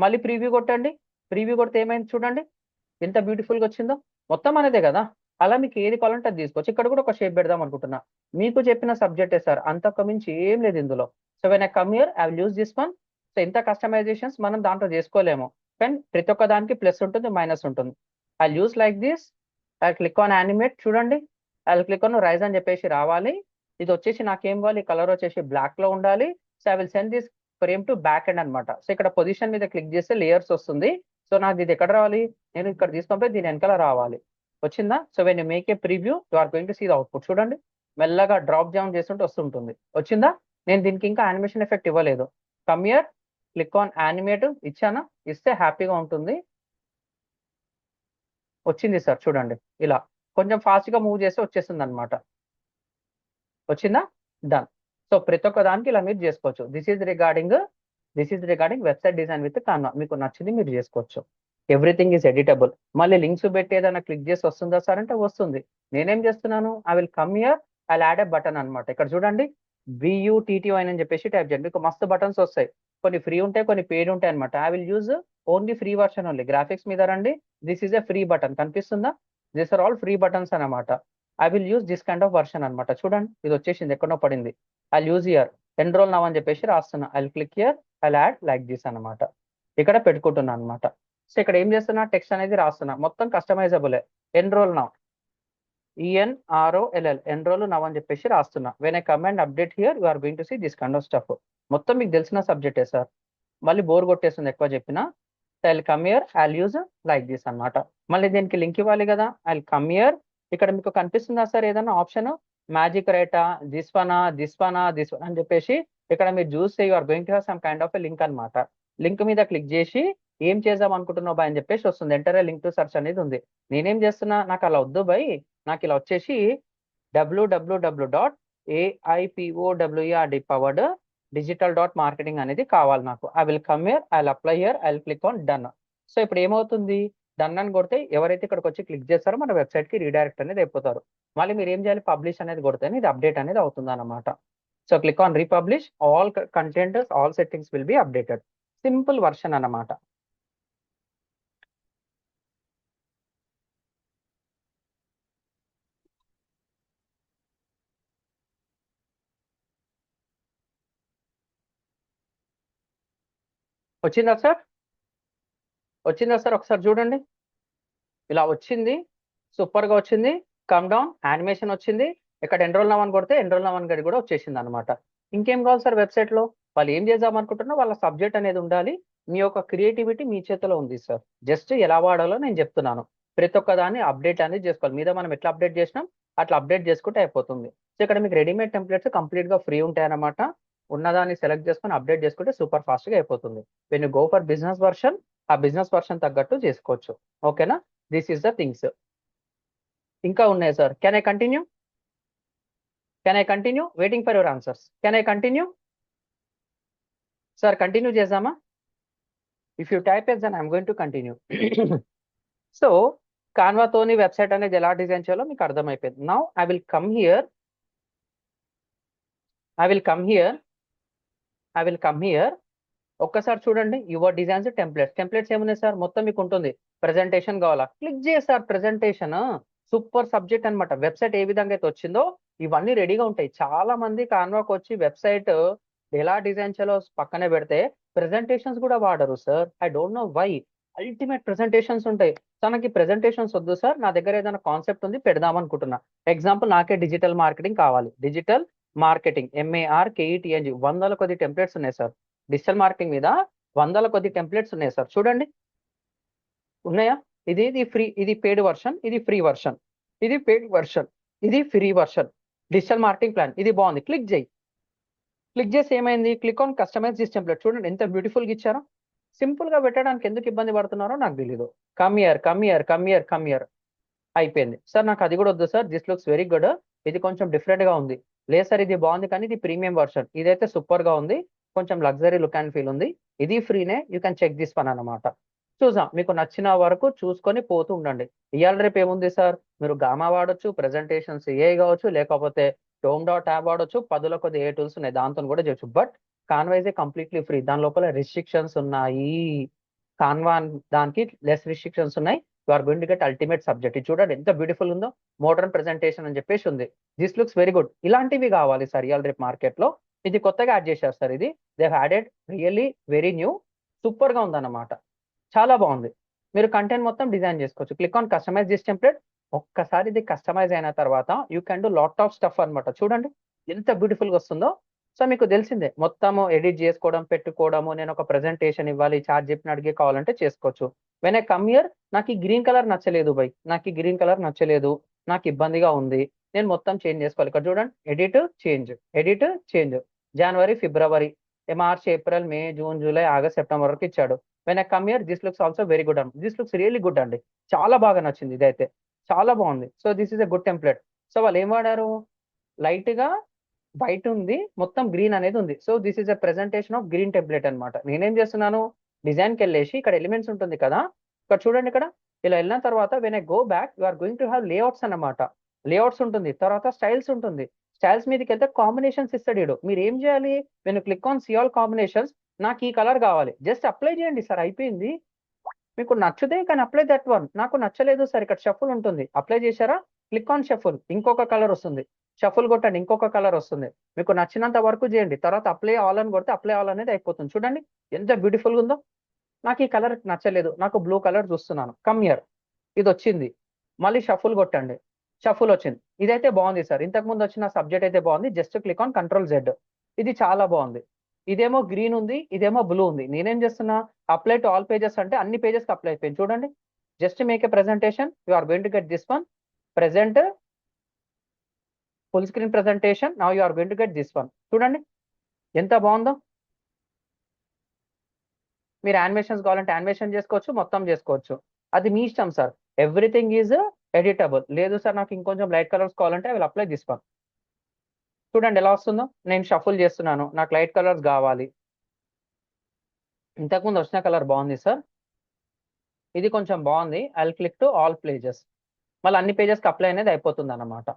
మళ్ళీ ప్రివ్యూ కొట్టండి. ప్రివ్యూ కొడితే ఏమైంది చూడండి ఎంత బ్యూటిఫుల్ గా వచ్చిందో. మొత్తం అనేదే కదా. అలా మీకు ఏది కావాలంటే అది తీసుకోవచ్చు. ఇక్కడ కూడా ఒక షేప్ పెడదాం అనుకుంటున్నా. మీకు చెప్పిన సబ్జెక్టే సార్, అంతకు మించి ఏం లేదు ఇందులో. So when I come here I will use this one. So ఇంత కస్టమైజేషన్స్ మనం దాంట్లో చేసుకోలేము, కానీ ప్రతి ఒక్క దానికి ప్లస్ ఉంటుంది, మైనస్ ఉంటుంది. I use like this. I click on animate. చూడండి ఐ క్లిక్ ఆన్ రైజ్ అని చెప్పేసి రావాలి. ఇది వచ్చేసి నాకేం కావాలి, కలర్ వచ్చేసి బ్లాక్ లో ఉండాలి. So I will send this frame to back end అనమాట. సో ఇక్కడ పొజిషన్ మీద క్లిక్ చేస్తే లేయర్స్ వస్తుంది. సో నాకు ఇది ఎక్కడ రావాలి, నేను ఇక్కడ తీసుకొని పోయి దీని వెనకాల రావాలి. వచ్చిందా. So when you make a preview you are going to see the output. చూడండి మెల్లగా డ్రాప్ డౌన్ చేస్తుంటే వస్తుంటుంది. వచ్చిందా. నేను దీనికి ఇంకా యానిమేషన్ ఎఫెక్ట్ ఇవ్వలేదు. Come here, click on animate. ఇచ్చానా, ఇస్తే హ్యాపీగా ఉంటుంది. వచ్చింది సార్ చూడండి ఇలా కొంచెం ఫాస్ట్ గా మూవ్ చేస్తే వచ్చేస్తుంది అనమాట. వచ్చిందా. డన్. సో ప్రతి ఒక్క దానికి ఇలా మీరు చేసుకోవచ్చు. This is regarding website design with Canva. మీకు నచ్చింది మీరు చేసుకోవచ్చు. Everything is editable. మళ్ళీ లింక్స్ పెట్టి ఏదైనా క్లిక్ చేసి వస్తుందా సార్ అంటే వస్తుంది. నేనేం చేస్తున్నాను, I will come here, I add a button అనమాట. ఇక్కడ చూడండి BUTTY అని చెప్పేసి టైప్ చేయండి. మీకు మస్తు బటన్స్ వస్తాయి. కొన్ని ఫ్రీ ఉంటాయి, కొన్ని పెయిడ్ ఉంటాయి అనమాట. I will use only free version only. Graphics మీద రండి. This is a free button, కనిపిస్తుందా. This are all free buttons అనమాట. I will use this kind of version అనమాట. చూడండి ఇది వచ్చేసింది, ఎక్కడో పడింది. I use here enrol now అని చెప్పేసి రాస్తున్నా. I click here, I add like this అనమాట. ఇక్కడ పెట్టుకుంటున్నా అనమాట. సో ఇక్కడ ఏం చేస్తున్నా, టెక్స్ట్ అనేది రాస్తున్నా. మొత్తం కస్టమైజబులే. Enrol now, ENROLL, enrol now అని చెప్పేసి రాస్తున్నా. When I come and update here you are going to see this kind of stuff. మొత్తం మీకు తెలిసిన సబ్జెక్టే సార్. మళ్ళీ బోర్ కొట్టేస్తుంది ఎక్కువ చెప్పినా. I come here, I use like this అనమాట. మళ్ళీ దీనికి లింక్ ఇవ్వాలి కదా. I come here. ఇక్కడ మీకు కనిపిస్తుందా సార్ ఏదైనా ఆప్షన్, మ్యాజిక్ రైటా, దిస్ వన్ అని చెప్పేసి. ఇక్కడ మీరు చూస్తే you are going to have some kind of a link అనమాట. లింక్ మీద క్లిక్ చేసి ఏం చేద్దాం అనుకుంటున్నావు బాయ్ అని చెప్పేసి వస్తుంది. Enter a link to search అనేది ఉంది. నేనేం చేస్తున్నా, నాకు అలా వద్దు బై, నాకు ఇలా వచ్చేసి www.AIPOWERD అనేది కావాలి నాకు. I will come here, I apply here, I click on done. So ఇప్పుడు ఏమవుతుంది, డన్ అని కొడితే ఎవరైతే ఇక్కడికి వచ్చి క్లిక్ చేస్తారో మన వెబ్సైట్ కి రీడైరెక్ట్ అనేది అయిపోతారు. మళ్ళీ మీరు ఏం చేయాలి, పబ్లిష్ అనేది కొడితే ఇది అప్డేట్ అనేది అవుతుంది అనమాట. So click on republish, all content, all settings will be updated. Simple version అన్నమాట. వచ్చిందా సార్, వచ్చిందా సార్ ఒకసారి చూడండి. ఇలా వచ్చింది, సూపర్ గా వచ్చింది. కమ్ డౌన్, యానిమేషన్ వచ్చింది. ఇక్కడ ఎన్రోల్ నవ్ అని కొడితే ఎన్రోల్ నవ్ అని గడి కూడా వచ్చేసింది అనమాట. ఇంకేం కావాలి సార్ వెబ్సైట్ లో, వాళ్ళు ఏం చేద్దాం అనుకుంటున్నా వాళ్ళ సబ్జెక్ట్ అనేది ఉండాలి. మీ యొక్క క్రియేటివిటీ మీ చేతిలో ఉంది సార్. జస్ట్ ఎలా వాడాలో నేను చెప్తున్నాను. ప్రతి ఒక్క దాన్ని అప్డేట్ అనేది చేసుకోవాలి. మీద మనం ఎట్లా అప్డేట్ చేసినాం అట్లా అప్డేట్ చేసుకుంటే అయిపోతుంది. సో ఇక్కడ మీకు రెడీమేడ్ టెంప్లెట్స్ కంప్లీట్ గా ఫ్రీ ఉంటాయి అనమాట. ఉన్నదాన్ని సెలెక్ట్ చేసుకొని అప్డేట్ చేసుకుంటే సూపర్ ఫాస్ట్ గా అయిపోతుంది. When you go for business version, ఆ బిజినెస్ వర్షన్ తగ్గట్టు చేసుకోవచ్చు. ఓకేనా. This is the things. ఇంకా ఉన్నాయి sir. Can I continue, waiting for your answers. Can I continue sir, continue చేద్దామా. If you type yes then I'm going to continue. So కాన్వాతోని వెబ్సైట్ అనేది ఎలా డిజైన్ చేయాలో మీకు అర్థమైపోయింది. Now I will come here, ఒక్కసారి చూడండి. యువర్ డిజైన్స్ టెంప్లెట్స్ ఏమున్నాయి సార్, మొత్తం మీకు ఉంటుంది. ప్రెజెంటేషన్ కావాలా, క్లిక్ చేస్తారు ప్రెజెంటేషన్. సూపర్ సబ్జెక్ట్ అన్నమాట. వెబ్సైట్ ఏ విధంగా అయితే వచ్చిందో ఇవన్నీ రెడీగా ఉంటాయి. చాలా మంది కాన్వాకి వచ్చి వెబ్సైట్ ఎలా డిజైన్ చేయాలో పక్కనే పెడితే ప్రెజెంటేషన్స్ కూడా వాడరు sir. I don't know why. Ultimate presentations ఉంటాయి. తనకి ప్రెజెంటేషన్స్ వద్దు సార్, నా దగ్గర ఏదైనా కాన్సెప్ట్ ఉంది పెడదాం అనుకుంటున్నా. ఎగ్జాంపుల్ నాకే డిజిటల్ మార్కెటింగ్ కావాలి. డిజిటల్ మార్కెటింగ్ MARKETING వందల కొద్ది టెంప్లెట్స్ ఉన్నాయి సార్. డిజిటల్ మార్కెటింగ్ మీద వందల కొద్ది టెంప్లెట్స్ ఉన్నాయి సార్. చూడండి ఉన్నాయా? ఇది ఫ్రీ, ఇది పెయిడ్ వర్షన్, ఇది ఫ్రీ వర్షన్, ఇది పెయిడ్ వర్షన్, ఇది free version. Digital marketing plan ఇది బాగుంది, క్లిక్ చేయి. క్లిక్ చేసి ఏమైంది, click on customize this template. చూడండి ఎంత బ్యూటిఫుల్ గా ఇచ్చారో. సింపుల్ గా పెట్టడానికి ఎందుకు ఇబ్బంది పడుతున్నారో నాకు తెలియదు. కమ్ ఇయర్ అయిపోయింది. సార్ నాకు అది కూడా వద్దు sir, this looks very good, ఇది కొంచెం డిఫరెంట్ గా ఉంది. లేదు సార్ ఇది బాగుంది కానీ ఇది ప్రీమియం వర్షన్, ఇదైతే సూపర్ గా ఉంది, కొంచెం లగ్జరీ లుక్ అండ్ ఫీల్ ఉంది, ఇది ఫ్రీనే, you can check this one అన్నమాట. చూసాం, మీకు నచ్చిన వరకు చూసుకొని పోతూ ఉండండి. ఇవాళ రేపు ఏముంది సార్, మీరు గామా వాడొచ్చు, ప్రెజెంటేషన్స్ ఏ కావచ్చు, లేకపోతే డోమ్ డాట్ యాప్ వాడొచ్చు, 10 కొద్ది ఏ టూల్స్ ఉన్నాయి దాంతో కూడా చేయొచ్చు. But Canva is completely free. దాని లోపల రిస్ట్రిక్షన్స్ ఉన్నాయి. కాన్వా దానికి లెస్ రిస్ట్రిక్షన్స్ ఉన్నాయి. You are going to get ultimate subject. ఇది చూడండి ఎంత బ్యూటిఫుల్ ఉందో, మోడర్న్ ప్రెజెంటేషన్ అని చెప్పేసి ఉంది. This looks very good. ఇలాంటివి కావాలి సార్ ఇవాళ రేపు మార్కెట్ లో. ఇది కొత్తగా యాడ్ చేశారు సార్. ఇది they added really very new, super గా ఉందన్నమాట. చాలా బాగుంది. మీరు కంటెంట్ మొత్తం డిజైన్ చేసుకోవచ్చు. Click on customize this template. ఒక్కసారి ఇది కస్టమైజ్ అయిన తర్వాత you can do lot of stuff అన్నమాట. చూడండి ఎంత బ్యూటిఫుల్ గా వస్తుందో. సో మీకు తెలిసిందే, మొత్తము ఎడిట్ చేసుకోవడం, పెట్టుకోవడము, నేను ఒక ప్రెజెంటేషన్ ఇవ్వాలి, చార్ట్ చెప్పిన అడిగి కావాలంటే చేసుకోవచ్చు. వెన్ ఐ కమ్ హియర్, నాకు ఈ గ్రీన్ కలర్ నచ్చలేదు బై, నాకు ఈ గ్రీన్ కలర్ నచ్చలేదు, నాకు ఇబ్బందిగా ఉంది, నేను మొత్తం చేంజ్ చేసుకోవాలి. ఇక్కడ చూడండి, ఎడిట్ చేంజ్, జనవరి, ఫిబ్రవరి, మార్చ్, ఏప్రిల్, మే, జూన్, జూలై, ఆగస్ట్, సెప్టెంబర్ వరకు ఇచ్చాడు. When I come here, this looks also very good అండి. దిస్ లుక్స్ రియల్లీ గుడ్ అండి. చాలా బాగా నచ్చింది, ఇదైతే చాలా బాగుంది. So this is a good template. So వాళ్ళు ఏం వాడారు, లైట్ గా వైట్ ఉంది, మొత్తం గ్రీన్ అనేది ఉంది. So this is a presentation of green template అనమాట. నేనేం చేస్తున్నాను, డిజైన్ కి వెళ్ళేసి ఇక్కడ ఎలిమెంట్స్ ఉంటుంది కదా, ఇక్కడ చూడండి, ఇక్కడ ఇలా వెళ్ళిన తర్వాత when I go back, you are going to have layouts అన్నమాట. లేఅవుట్స్ ఉంటుంది, తర్వాత స్టైల్స్ ఉంటుంది. స్టైల్స్ మీదకి వెళ్తే కాంబినేషన్స్ ఇస్తాడు. మీరు ఏం చేయాలి, నేను click on see all combinations, నాకు ఈ కలర్ కావాలి, జస్ట్ అప్లై చేయండి సార్, అయిపోయింది. మీకు నచ్చితే కానీ అప్లై దట్ వన్. నాకు నచ్చలేదు సార్, ఇక్కడ షఫుల్ ఉంటుంది, అప్లై చేశారా, క్లిక్ ఆన్ షఫుల్, ఇంకొక కలర్ వస్తుంది, షఫుల్ కొట్టండి, ఇంకొక కలర్ వస్తుంది. మీకు నచ్చినంత వరకు చేయండి, తర్వాత అప్లై ఆల్ అని కొడితే అప్లై ఆల్ అనేది అయిపోతుంది. చూడండి ఎంత బ్యూటిఫుల్ గా ఉందో. నాకు ఈ కలర్ నచ్చలేదు, నాకు బ్లూ కలర్ చూస్తున్నాను, కమ్ హియర్, ఇది వచ్చింది, మళ్ళీ షఫుల్ కొట్టండి, షఫుల్ వచ్చింది. ఇదైతే బాగుంది సార్. ఇంతకు ముందు వచ్చిన సబ్జెక్ట్ అయితే బాగుంది. జస్ట్ క్లిక్ ఆన్ Ctrl+Z, ఇది చాలా బాగుంది. ఇదేమో గ్రీన్ ఉంది, ఇదేమో బ్లూ ఉంది. నేనేం చేస్తున్నా, అప్లై టు ఆల్ పేజెస్ అంటే అన్ని పేజెస్ కి అప్లై అయిపోయింది. చూడండి, just make a presentation, you are going to get this one, present full screen presentation, now you are going to get this one. చూడండి ఎంత బాగుందో. మీరు యానిమేషన్స్ కావాలంటే యానిమేషన్ చేసుకోవచ్చు, మొత్తం చేసుకోవచ్చు, అది మీ ఇష్టం సార్. Everything is editable. లేదు సార్ నాకు ఇంకొంచెం లైట్ కలర్స్ కావాలంటే I will apply this one. చూడండి ఎలా వస్తుందో. నేను షఫుల్ చేస్తున్నాను, నాకు లైట్ కలర్స్ కావాలి. ఇంతకుముందు వచ్చిన కలర్ బాగుంది సార్, ఇది కొంచెం బాగుంది. I will click to all pages, మళ్ళీ అన్ని పేజెస్కి అప్లై అనేది అయిపోతుంది అన్నమాట.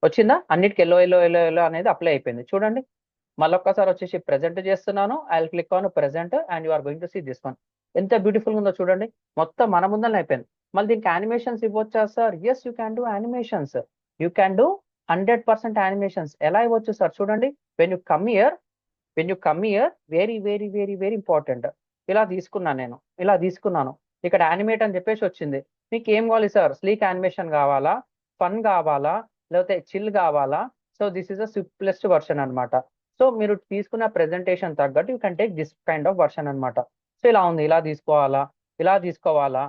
వచ్చిందా, అన్నిటికి ఎల్లో ఎల్లో ఎల్లో ఎల్లో అనేది అప్లై అయిపోయింది. చూడండి మళ్ళీ ఒక్కసారి వచ్చేసి ప్రెజెంట్ చేస్తున్నాను, I will click on present and you are going to see this one. ఎంత బ్యూటిఫుల్ ఉందో చూడండి, మొత్తం మన ముందరనే అయిపోయింది. మళ్ళీ దీనికి యానిమేషన్స్ ఇవ్వచ్చా sir? Yes, you can do animations, you can do 100% animations. ఎలా ఇవ్వచ్చు సార్? చూడండి, when you come here, very very very very important. ఇలా తీసుకున్నాను నేను, ఇలా తీసుకున్నాను, ఇక్కడ యానిమేట్ అని చెప్పేసి వచ్చింది. మీకు ఏం కావాలి సార్? స్లీక్ యానిమేషన్ కావాలా, ఫన్ కావాలా, లేకపోతే చిల్ కావాలా? So this is a simplest version అనమాట. సో మీరు తీసుకున్న ప్రెజెంటేషన్ తగ్గట్టు you can take this kind of version అనమాట. సో ఇలా ఉంది, ఇలా తీసుకోవాలా, ఇలా తీసుకోవాలా,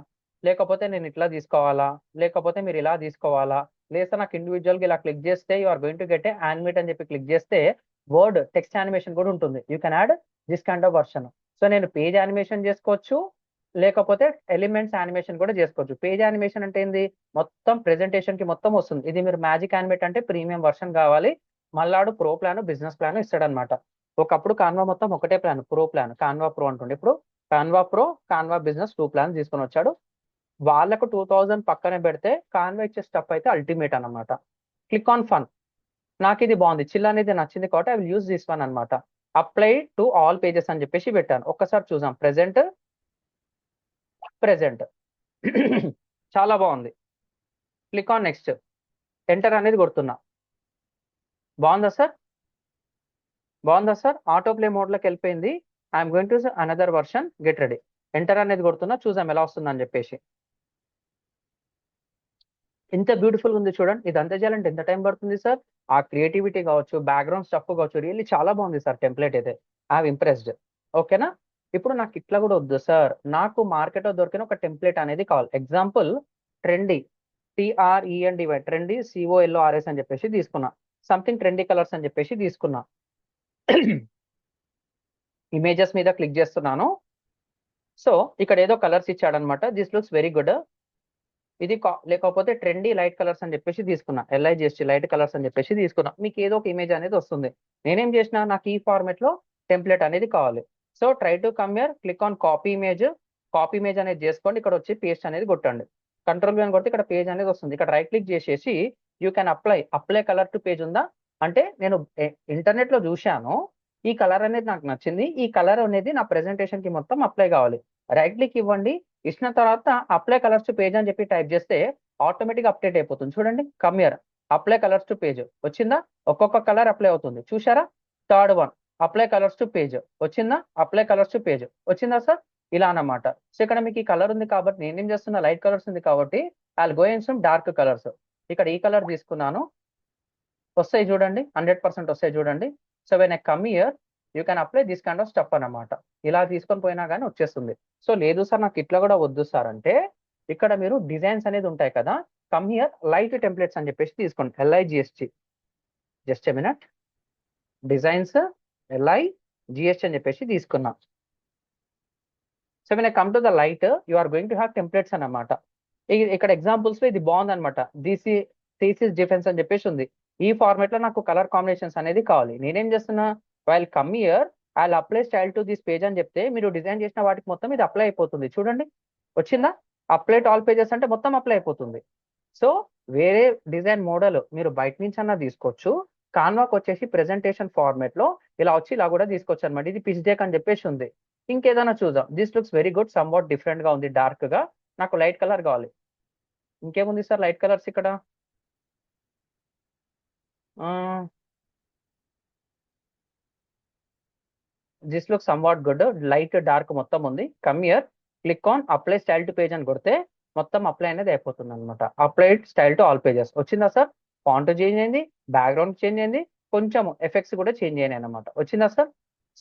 లేకపోతే నేను ఇట్లా తీసుకోవాలా, లేకపోతే మీరు ఇలా తీసుకోవాలా, లేదా నాకు ఇండివిజువల్ గా ఇలా క్లిక్ చేస్తే you are going to get a animate అని చెప్పి క్లిక్ చేస్తే వర్డ్ టెక్స్ట్ యానిమేషన్ కూడా ఉంటుంది. You can add this kind of version. So నేను పేజ్ యానిమేషన్ చేసుకోవచ్చు, లేకపోతే ఎలిమెంట్స్ యానిమేషన్ కూడా చేసుకోవచ్చు. పేజ్ యానిమేషన్ అంటే ఏంది, మొత్తం ప్రెజెంటేషన్ కి మొత్తం వస్తుంది. ఇది మీరు మ్యాజిక్ యానిమేట్ అంటే ప్రీమియం వర్షన్ కావాలి, మళ్ళాడు ప్రో ప్లాన్, బిజినెస్ ప్లాన్ ఇస్తాడనమాట. ఒకప్పుడు కాన్వా మొత్తం ఒకటే plan, pro plan, Canva pro అంటుండే. ఇప్పుడు Canva pro, Canva business 2 plans తీసుకొని వచ్చాడు. వాళ్ళకు 2000 పక్కనే పెడితే కాన్వా ఇచ్చే స్టఫ్ అయితే అల్టిమేట్ అన్నమాట. క్లిక్ ఆన్ ఫన్, నాకు ఇది బాగుంది, చిల్ అనేది నచ్చింది కాబట్టి I will use this one అనమాట. అప్లై టు ఆల్ పేజెస్ అని చెప్పేసి పెట్టాను. ఒక్కసారి చూసాం, ప్రెజెంట్ చాలా బాగుంది. క్లిక్ ఆన్ నెక్స్ట్, ఎంటర్ అనేది కొడుతున్నా. బాగుందా సార్? బాగుందా సార్? ఆటో ప్లే మోడ్లోకి వెళ్ళిపోయింది. I'm going to another version, get ready. Enter అనేది కొడుతున్నా, చూసాం ఎలా వస్తుందని చెప్పేసి. ఎంత బ్యూటిఫుల్ ఉంది చూడండి. ఇది అంతా చేయాలంటే ఎంత టైం పడుతుంది సార్? ఆ క్రియేటివిటీ కావచ్చు, బ్యాక్గ్రౌండ్ స్టఫ్ కావచ్చు, రియల్లీ చాలా బాగుంది సార్ టెంప్లెట్ అయితే. I have impressed. ఓకేనా? ఇప్పుడు నాకు ఇట్లా కూడా వద్దు సార్, నాకు మార్కెట్లో దొరికిన ఒక టెంప్లెట్ అనేది కావాలి. Example trendy, TRENDY, trendy COLORS అని చెప్పేసి తీసుకున్నా. సంథింగ్ ట్రెండీ కలర్స్ అని చెప్పేసి తీసుకున్నా. ఇమేజెస్ మీద క్లిక్ చేస్తున్నాను. సో ఇక్కడ ఏదో కలర్స్ ఇచ్చాడనమాట. This looks very good. ఇది లేకపోతే ట్రెండీ లైట్ కలర్స్ అని చెప్పేసి తీసుకున్నా. LIGST లైట్ కలర్స్ అని చెప్పేసి తీసుకున్నా. మీకు ఏదో ఒక ఇమేజ్ అనేది వస్తుంది. నేనేం చేసిన, నాకు ఈ ఫార్మెట్ లో టెంప్లెట్ అనేది కావాలి. So try to come here, click on copy image. Copy image అనేది చేసుకోండి. ఇక్కడ వచ్చి పేస్ట్ అనేది కొట్టండి. కంట్రోల్ అని కొడితే ఇక్కడ పేజ్ అనేది వస్తుంది. ఇక్కడ రైట్ క్లిక్ చేసేసి you can apply colour to page ఉందా అంటే, నేను ఇంటర్నెట్ లో చూశాను, ఈ కలర్ అనేది నాకు నచ్చింది, ఈ కలర్ అనేది నా ప్రెజెంటేషన్ కి మొత్తం అప్లై కావాలి. రైట్ క్లిక్ ఇవ్వండి. ఇచ్చిన తర్వాత అప్లై కలర్స్ టు పేజ్ అని చెప్పి టైప్ చేస్తే ఆటోమేటిక్ అప్డేట్ అయిపోతుంది. చూడండి, come here, apply colours to page వచ్చిందా? ఒక్కొక్క కలర్ అప్లై అవుతుంది. చూసారా? Third one, apply colours to page వచ్చిందా? అప్లై కలర్స్ టు పేజ్ వచ్చిందా సార్? ఇలా అన్నమాట. సో ఇక్కడ మీకు ఈ కలర్ ఉంది కాబట్టి నేనేం చేస్తున్నా, లైట్ కలర్స్ ఉంది కాబట్టి I will go in some dark colours. ఇక్కడ ఈ కలర్ తీసుకున్నాను. వస్తాయి చూడండి, 100% వస్తాయి చూడండి. So when I come here you can apply this kind of stuff అన్నమాట. ఇలా తీసుకొని పోయినా కానీ వచ్చేస్తుంది. సో లేదు సార్ నాకు ఇట్లా కూడా వద్దు సార్ అంటే, ఇక్కడ మీరు డిజైన్స్ అనేది ఉంటాయి కదా, కమ్ హియర్ లైట్ టెంప్లెట్స్ అని చెప్పేసి తీసుకోండి. LIGST, just a minute, designs LIGST అని చెప్పేసి తీసుకున్నా. So when I come to the light you are going to have templates అన్నమాట. ఇక్కడ ఎగ్జాంపుల్స్ లో ఇది బాగుంది అనమాట. థీసిస్ డిఫెన్స్ అని చెప్పేసి ఉంది. ఈ ఫార్మేట్ లో నాకు కలర్ కాంబినేషన్స్ అనేది కావాలి. నేనేం చేస్తున్నా, while come here I will apply style to this page అని చెప్తే మీరు డిజైన్ చేసిన వాటికి మొత్తం ఇది అప్లై అయిపోతుంది. చూడండి వచ్చిందా? అప్లై టు ఆల్ పేజెస్ అంటే మొత్తం అప్లై అయిపోతుంది. సో వేరే డిజైన్ మోడల్ మీరు బయట నుంచి అన్నా తీసుకోవచ్చు. కాన్వాకి వచ్చేసి ప్రెజెంటేషన్ ఫార్మేట్ లో ఇలా వచ్చి ఇలా కూడా తీసుకోవచ్చు అనమాట. ఇది పిచ్ డెక్ అని చెప్పేసి ఉంది. ఇంకేదైనా చూద్దాం. This looks very good, some what different గా ఉంది, డార్క్ గా. నాకు లైట్ కలర్ కావాలి. ఇంకేముంది సార్ లైట్ కలర్స్ ఇక్కడ? This look some what good, light dark మొత్తం ఉంది. Come here, click on apply style to page అని కొడితే మొత్తం అప్లై అనేది అయిపోతుంది అనమాట. Apply style to all pages వచ్చిందా సార్? ఫాంట్ చేంజ్ అయింది, బ్యాక్గ్రౌండ్ చేంజ్ అయింది, కొంచెం ఎఫెక్ట్స్ కూడా చేంజ్ అయినాయి అనమాట. వచ్చిందా సార్?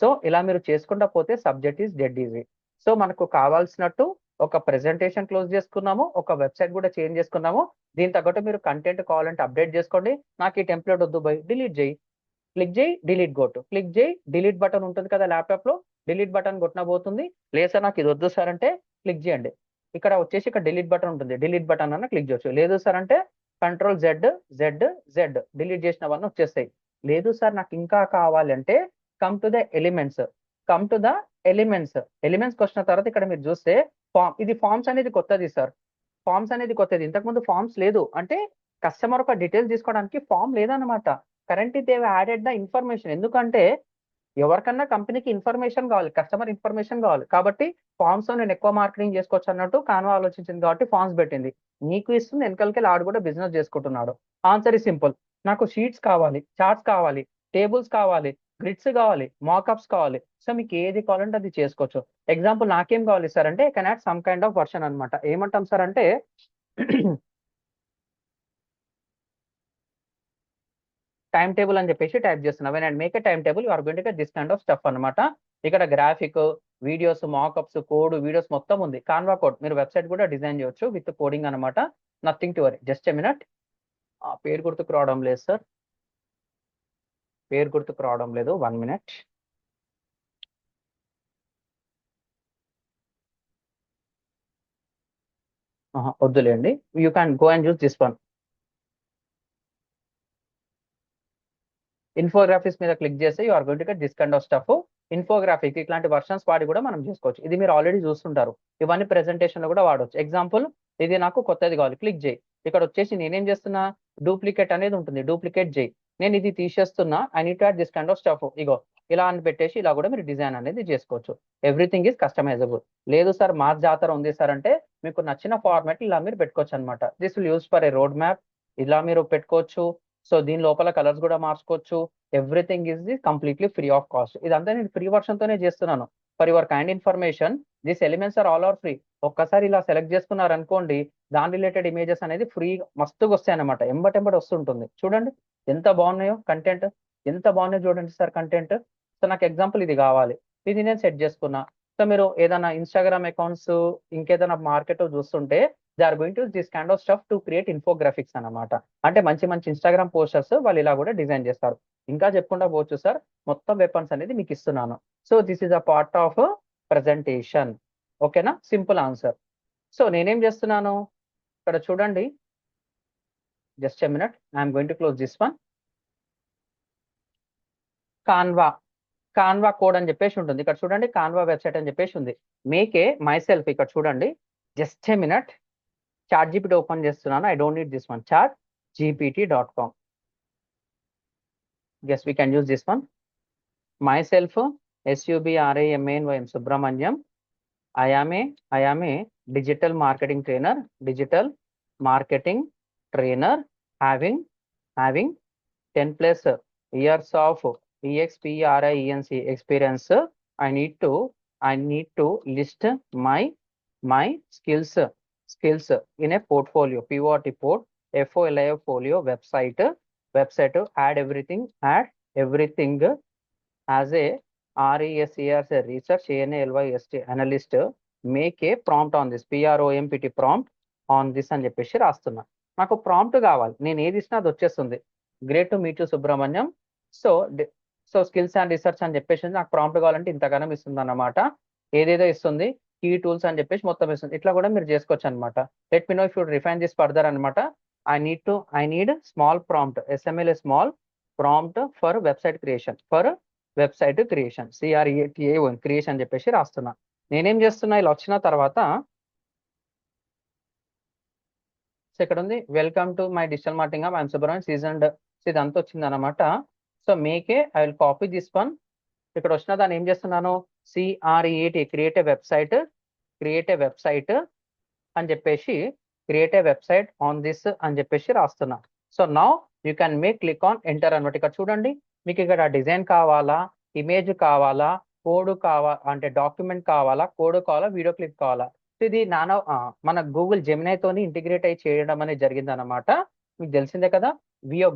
సో ఇలా మీరు చేసుకుంటా పోతే subject is dead easy. So మనకు కావాల్సినట్టు ఒక ప్రెజెంటేషన్ క్లోజ్ చేసుకున్నాము, ఒక వెబ్సైట్ కూడా చేంజ్ చేసుకున్నాము. దీని తగ్గట్టు మీరు కంటెంట్ కావాలంటే అప్డేట్ చేసుకోండి. నాకు ఈ టెంప్లెట్ వద్దు బై, డిలీట్ చేయి. క్లిక్ చేయి, డిలీట్ గోటు, క్లిక్ చేయి, డిలీట్ బటన్ ఉంటుంది కదా ల్యాప్టాప్ లో, డిలీట్ బటన్ కొట్టిన పోతుంది. లేదు సార్ నాకు ఇది వద్దు సార్ అంటే క్లిక్ చేయండి. ఇక్కడ వచ్చేసి ఇక్కడ డిలీట్ బటన్ ఉంటుంది, డిలీట్ బటన్ అన్న క్లిక్ చేయొచ్చు. లేదు సార్ అంటే కంట్రోల్ Z డిలీట్ చేసినవన్నీ వచ్చేస్తాయి. లేదు సార్ నాకు ఇంకా కావాలి అంటే come to the elements. Come to the ఎలిమెంట్స్కి వచ్చిన తర్వాత ఇక్కడ మీరు చూస్తే ఇది ఫార్మ్స్ అనేది కొత్తది సార్. ఫార్మ్స్ అనేది కొత్తది, ఇంతకుముందు ఫార్మ్స్ లేదు. అంటే కస్టమర్ ఒక డీటెయిల్స్ తీసుకోవడానికి ఫామ్ లేదన్నమాట. Currently they added the information. ఎందుకంటే ఎవరికన్నా కంపెనీకి ఇన్ఫర్మేషన్ కావాలి, కస్టమర్ ఇన్ఫర్మేషన్ కావాలి. కాబట్టి ఫార్మ్స్ నేను ఎక్కువ మార్కెటింగ్ చేసుకోవచ్చు అన్నట్టు కాన్వా ఆలోచించింది కాబట్టి ఫార్మ్స్ పెట్టింది. నీకు ఇస్తుంది, వెనకాలకి ఆడు కూడా బిజినెస్ చేసుకుంటున్నాడు. Answer is simple. నాకు షీట్స్ కావాలి, చార్ట్స్ కావాలి, టేబుల్స్ కావాలి, గ్రిడ్స్ కావాలి, మాకప్స్ కావాలి. సో మీకు ఏది కావాలంటే అది చేసుకోవచ్చు. ఎగ్జాంపుల్ నాకేం కావాలి సార్ అంటే can add some kind of version అనమాట. ఏమంటాం సార్ అంటే టైం టేబుల్ అని చెప్పేసి టైప్ చేస్తున్నా. When and make a time table you are going to get this kind of stuff అనమాట. ఇక్కడ graphic, videos, mockups, code, videos మొత్తం ఉంది. కాన్వా కోడ్ మీరు వెబ్సైట్ కూడా డిజైన్ చేయొచ్చు విత్ కోడింగ్ అనమాట. Nothing to worry. Just a minute. పేరు గుర్తుకు రావడం లేదు సార్, పేరు గుర్తుకు రావడం లేదు. 1 minute. వద్దులేండి. You can go and use this one. Infographics మీద క్లిక్ చేస్తే you are going to get this kind of stuff. Infographic ఇట్లాంటి వర్షన్స్ వాడి కూడా మనం చేసుకోవచ్చు. ఇది మీరు ఆల్రెడీ చూస్తుంటారు. ఇవన్నీ ప్రెజెంటేషన్ లో కూడా వాడవచ్చు. ఎగ్జాంపుల్ ఇది నాకు కొత్తది కావాలి, క్లిక్ చేయి. ఇక్కడ వచ్చేసి నేనేం చేస్తున్నా, డూప్లికేట్ అనేది ఉంటుంది, డూప్లికేట్ చేయి. నేను ఇది తీసేస్తున్నా. I need to add this kind of stuff. ఇగో ఇలా అని పెట్టేసి ఇలా కూడా మీరు డిజైన్ అనేది చేసుకోవచ్చు. Everything is customisable. లేదు సార్ మా జాతర ఉంది సార్ అంటే మీకు నచ్చిన ఫార్మాట్ ఇలా మీరు పెట్టుకోవచ్చు అనమాట. This will use for a road map. ఇలా మీరు పెట్టుకోవచ్చు. సో దీని లోపల కలర్స్ కూడా మార్చుకోవచ్చు. Everything is completely free of cost. ఇదంతా నేను ఫ్రీ వర్షన్ తోనే చేస్తున్నాను. For your kind information this elements are all free. ఒక్కసారి ఇలా సెలెక్ట్ చేసుకున్నారు అనుకోండి, దాని రిలేటెడ్ ఇమేజెస్ అనేది ఫ్రీ మస్తుగా వస్తాయి అనమాట. ఎంబటెంబటి వస్తుంటుంది. చూడండి ఎంత బాగున్నాయో కంటెంట్, ఎంత బాగున్నాయో చూడండి సార్ కంటెంట్. సో నాకు ఎగ్జాంపుల్ ఇది కావాలి, ఇది నేను సెట్ చేసుకున్నా. సో మీరు ఏదైనా ఇన్స్టాగ్రామ్ అకౌంట్స్ ఇంకేదైనా మార్కెట్ చూస్తుంటే they are going to this kind of stuff to create infographics అనమాట. అంటే మంచి మంచి ఇన్స్టాగ్రామ్ పోస్టర్స్ వాళ్ళు ఇలా కూడా డిజైన్ చేస్తారు. ఇంకా చెప్పుకుంటా పోవచ్చు సార్, మొత్తం వెపన్స్ అనేది మీకు ఇస్తున్నాను. So this is a part of presentation. ఓకేనా, సింపుల్ ఆన్సర్. సో నేనేం చేస్తున్నాను ఇక్కడ చూడండి, just a minute, I'm going to close this one. Canva code అని చెప్పేసి ఉంటుంది ఇక్కడ చూడండి. కాన్వా వెబ్సైట్ అని చెప్పేసి ఉంది. మేకే మై సెల్ఫ్ ఇక్కడ చూడండి, just a minute, ChatGPT open చేస్తున్నాను. I don't need this one, chatgpt.com. yes we can use this one. myself SUBRAMANYM Subramanyam. I am a digital marketing trainer, having 10 plus years of EXPRIENC experience. I need to list my skills in a portfolio, POT port, FOLIO folio website, add everything as a RESERC research ANALYST analyst, make a prompt on this, PROMPT prompt on this అని చెప్పేసి రాస్తున్నా. నాకు ప్రాంప్ట్ కావాలి, నేను ఏది ఇచ్చినా అది వచ్చేస్తుంది. Great to meet you Subrahmanyam. So skills and research అని చెప్పేసి నాకు ప్రాంప్ట్ కావాలంటే ఇంతగానం ఇస్తుంది అన్నమాట. ఏదేదో ఇస్తుంది, కీ టూల్స్ అని చెప్పేసి మొత్తం ఇస్తుంది. ఇట్లా కూడా మీరు చేసుకోవచ్చు అనమాట. Let me know if you refine this further అనమాట. I need small prompt, SML small prompt for website creation, CREATION creation అని చెప్పేసి రాస్తున్నా. నేనేం చేస్తున్నా, ఇలా వచ్చిన తర్వాత సో ఇక్కడ ఉంది welcome to my digital marketing hub, I'm Subrahmanyam seasoned. ఇదంతా వచ్చింది అనమాట. సో మేకే I will copy this one. ఇక్కడ వచ్చిన దాన్ని ఏం చేస్తున్నాను, CREAT క్రియేట్ ఏ వెబ్సైట్ అని చెప్పేసి, create a website on this అని చెప్పేసి రాస్తున్నా. So now you can make click on enter అనమాట. ఇక్కడ చూడండి, మీకు ఇక్కడ డిజైన్ కావాలా, ఇమేజ్ కావాలా, కోడ్ కావాలా, అంటే డాక్యుమెంట్ కావాలా, కోడ్ కావాలా, వీడియో క్లిప్ కావాలా. ఇది మన గూగుల్ జెమినై తోని ఇంటిగ్రేట్ అయి చేయడం అనేది జరిగింది అనమాట. మీకు తెలిసిందే కదా,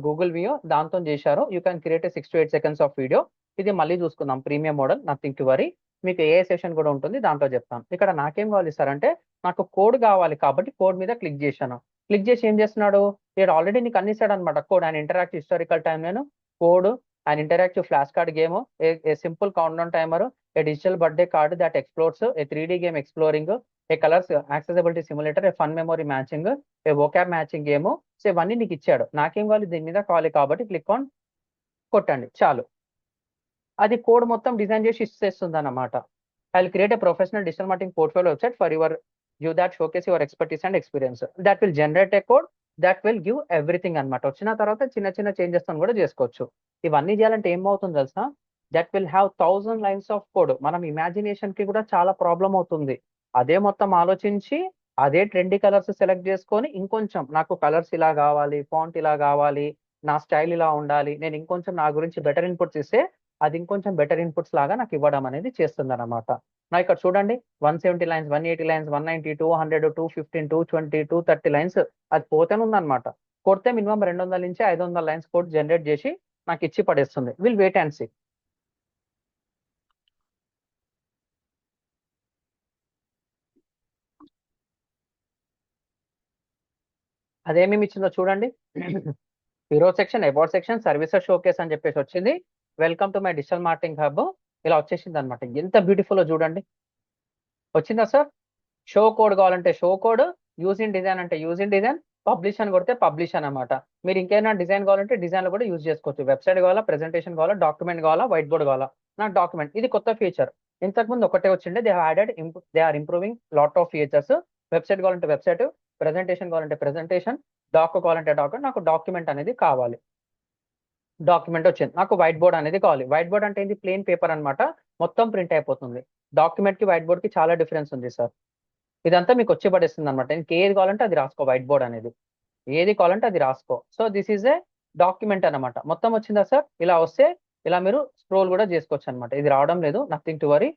గూగుల్ వియో దాంతో చేశారు. You can create 6 to 8 seconds of video. ఇది మళ్ళీ చూసుకుందాం, premium model, nothing to worry. మీకు ఏ సెషన్ కూడా ఉంటుంది, దాంట్లో చెప్తాను. ఇక్కడ నాకేం కావాలి సార్ అంటే, నాకు కోడ్ కావాలి కాబట్టి కోడ్ మీద క్లిక్ చేశాను. క్లిక్ చేసి ఏం చేస్తున్నాడు, ఇక్కడ ఆల్రెడీ నీకు అన్ని ఇస్తాడు అనమాట. Code and interactive historical time నేను code and interactive flash card game, a simple countdown timer, a digital birthday card that explores, a 3D game exploring, a colours accessibility simulator, a fun memory matching, a vocab matching game. So ఇవన్నీ నీకు ఇచ్చాడు. నాకేం కావాలి, దీని మీద కావాలి కాబట్టి క్లిక్ ఆన్ కొట్టండి చాలు. అది కోడ్ మొత్తం డిజైన్ చేసి ఇచ్చేస్తుంది అన్నమాట. I will create a professional digital marketing portfolio website for you that showcase your expertise and experience. That will generate a code that will give everything అనమాట. వచ్చిన తర్వాత చిన్న చిన్న చేంజెస్ తో కూడా చేసుకోవచ్చు. ఇవన్నీ చేయాలంటే ఏమవుతుంది తెలుసా, that will have 1000 lines of code. మనం ఇమాజినేషన్ కి కూడా చాలా ప్రాబ్లం అవుతుంది. అదే మొత్తం ఆలోచించి అదే ట్రెండీ కలర్స్ సెలెక్ట్ చేసుకొని, ఇంకొంచెం నాకు కలర్స్ ఇలా కావాలి, ఫాంట్ ఇలా కావాలి, నా స్టైల్ ఇలా ఉండాలి, నేను ఇంకొంచెం నా గురించి బెటర్ ఇన్పుట్స్ ఇస్తే అది ఇంకొంచెం బెటర్ ఇన్పుట్స్ లాగా నాకు ఇవ్వడం అనేది చేస్తుంది అనమాట. నా ఇక్కడ చూడండి 170 lines, 180 lines, 190, 200, 215, 220, 230 lines అది పోతేనే ఉందన్నమాట. కొడితే మినిమం 200 నుంచి 500 lines కోడ్ జనరేట్ చేసి నాకు ఇచ్చి పడేస్తుంది. Will wait and see. అదేమేమి ఇచ్చిందో చూడండి. Hero section, about section, services showcase అని చెప్పేసి వచ్చింది. Welcome to my digital marketing hub ఇలా వచ్చేసింది అనమాట. ఎంత బ్యూటిఫుల్ చూడండి, వచ్చిందా సార్. షో కోడ్ కావాలంటే show code, use in design అంటే యూజ్ ఇన్ డిజైన్, పబ్లిష్ అని కొడితే పబ్లిష్ అనమాట. మీరు ఇంకేమైనా డిజైన్ కావాలంటే డిజైన్ లో కూడా యూజ్ చేసుకోవచ్చు. వెబ్సైట్ కావాలా, ప్రెజెంటేషన్ కావాలా, డాక్యుమెంట్ కావాలా, వైట్ బోర్డ్ కావాలా. నాకు డాక్యుమెంట్, ఇది కొత్త ఫీచర్. ఇంతకుముందు ఒకటే వచ్చిండే, they are improving lot of features. Website కావాలంటే వెబ్సైట్, ప్రెజెంటేషన్ కావాలంటే ప్రెజెంటేషన్, డాక్ కావాలంటే డాక్. నాకు డాక్యుమెంట్ అనేది కావాలి. డాక్యుమెంట్ వచ్చింది, నాకు వైట్ బోర్డ్ అనేది కావాలి. వైట్ బోర్డ్ అంటే ఏంది, ప్లెయిన్ పేపర్ అన్నమాట, మొత్తం ప్రింట్ అయిపోతుంది. డాక్యుమెంట్ కి వైట్ బోర్డ్ కి చాలా డిఫరెన్స్ ఉంది సార్. ఇదంతా మీకు వచ్చి పడేస్తుంది అనమాట. నీకు ఏది కావాలంటే అది రాసుకో, వైట్ బోర్డ్ అనేది ఏది కావాలంటే అది రాసుకో. So this is a document అన్నమాట. మొత్తం వచ్చిందా సార్? ఇలా వస్తే ఇలా మీరు స్క్రోల్ కూడా చేసుకోవచ్చు అనమాట. ఇది రావడం లేదు, నథింగ్ టు వరీ,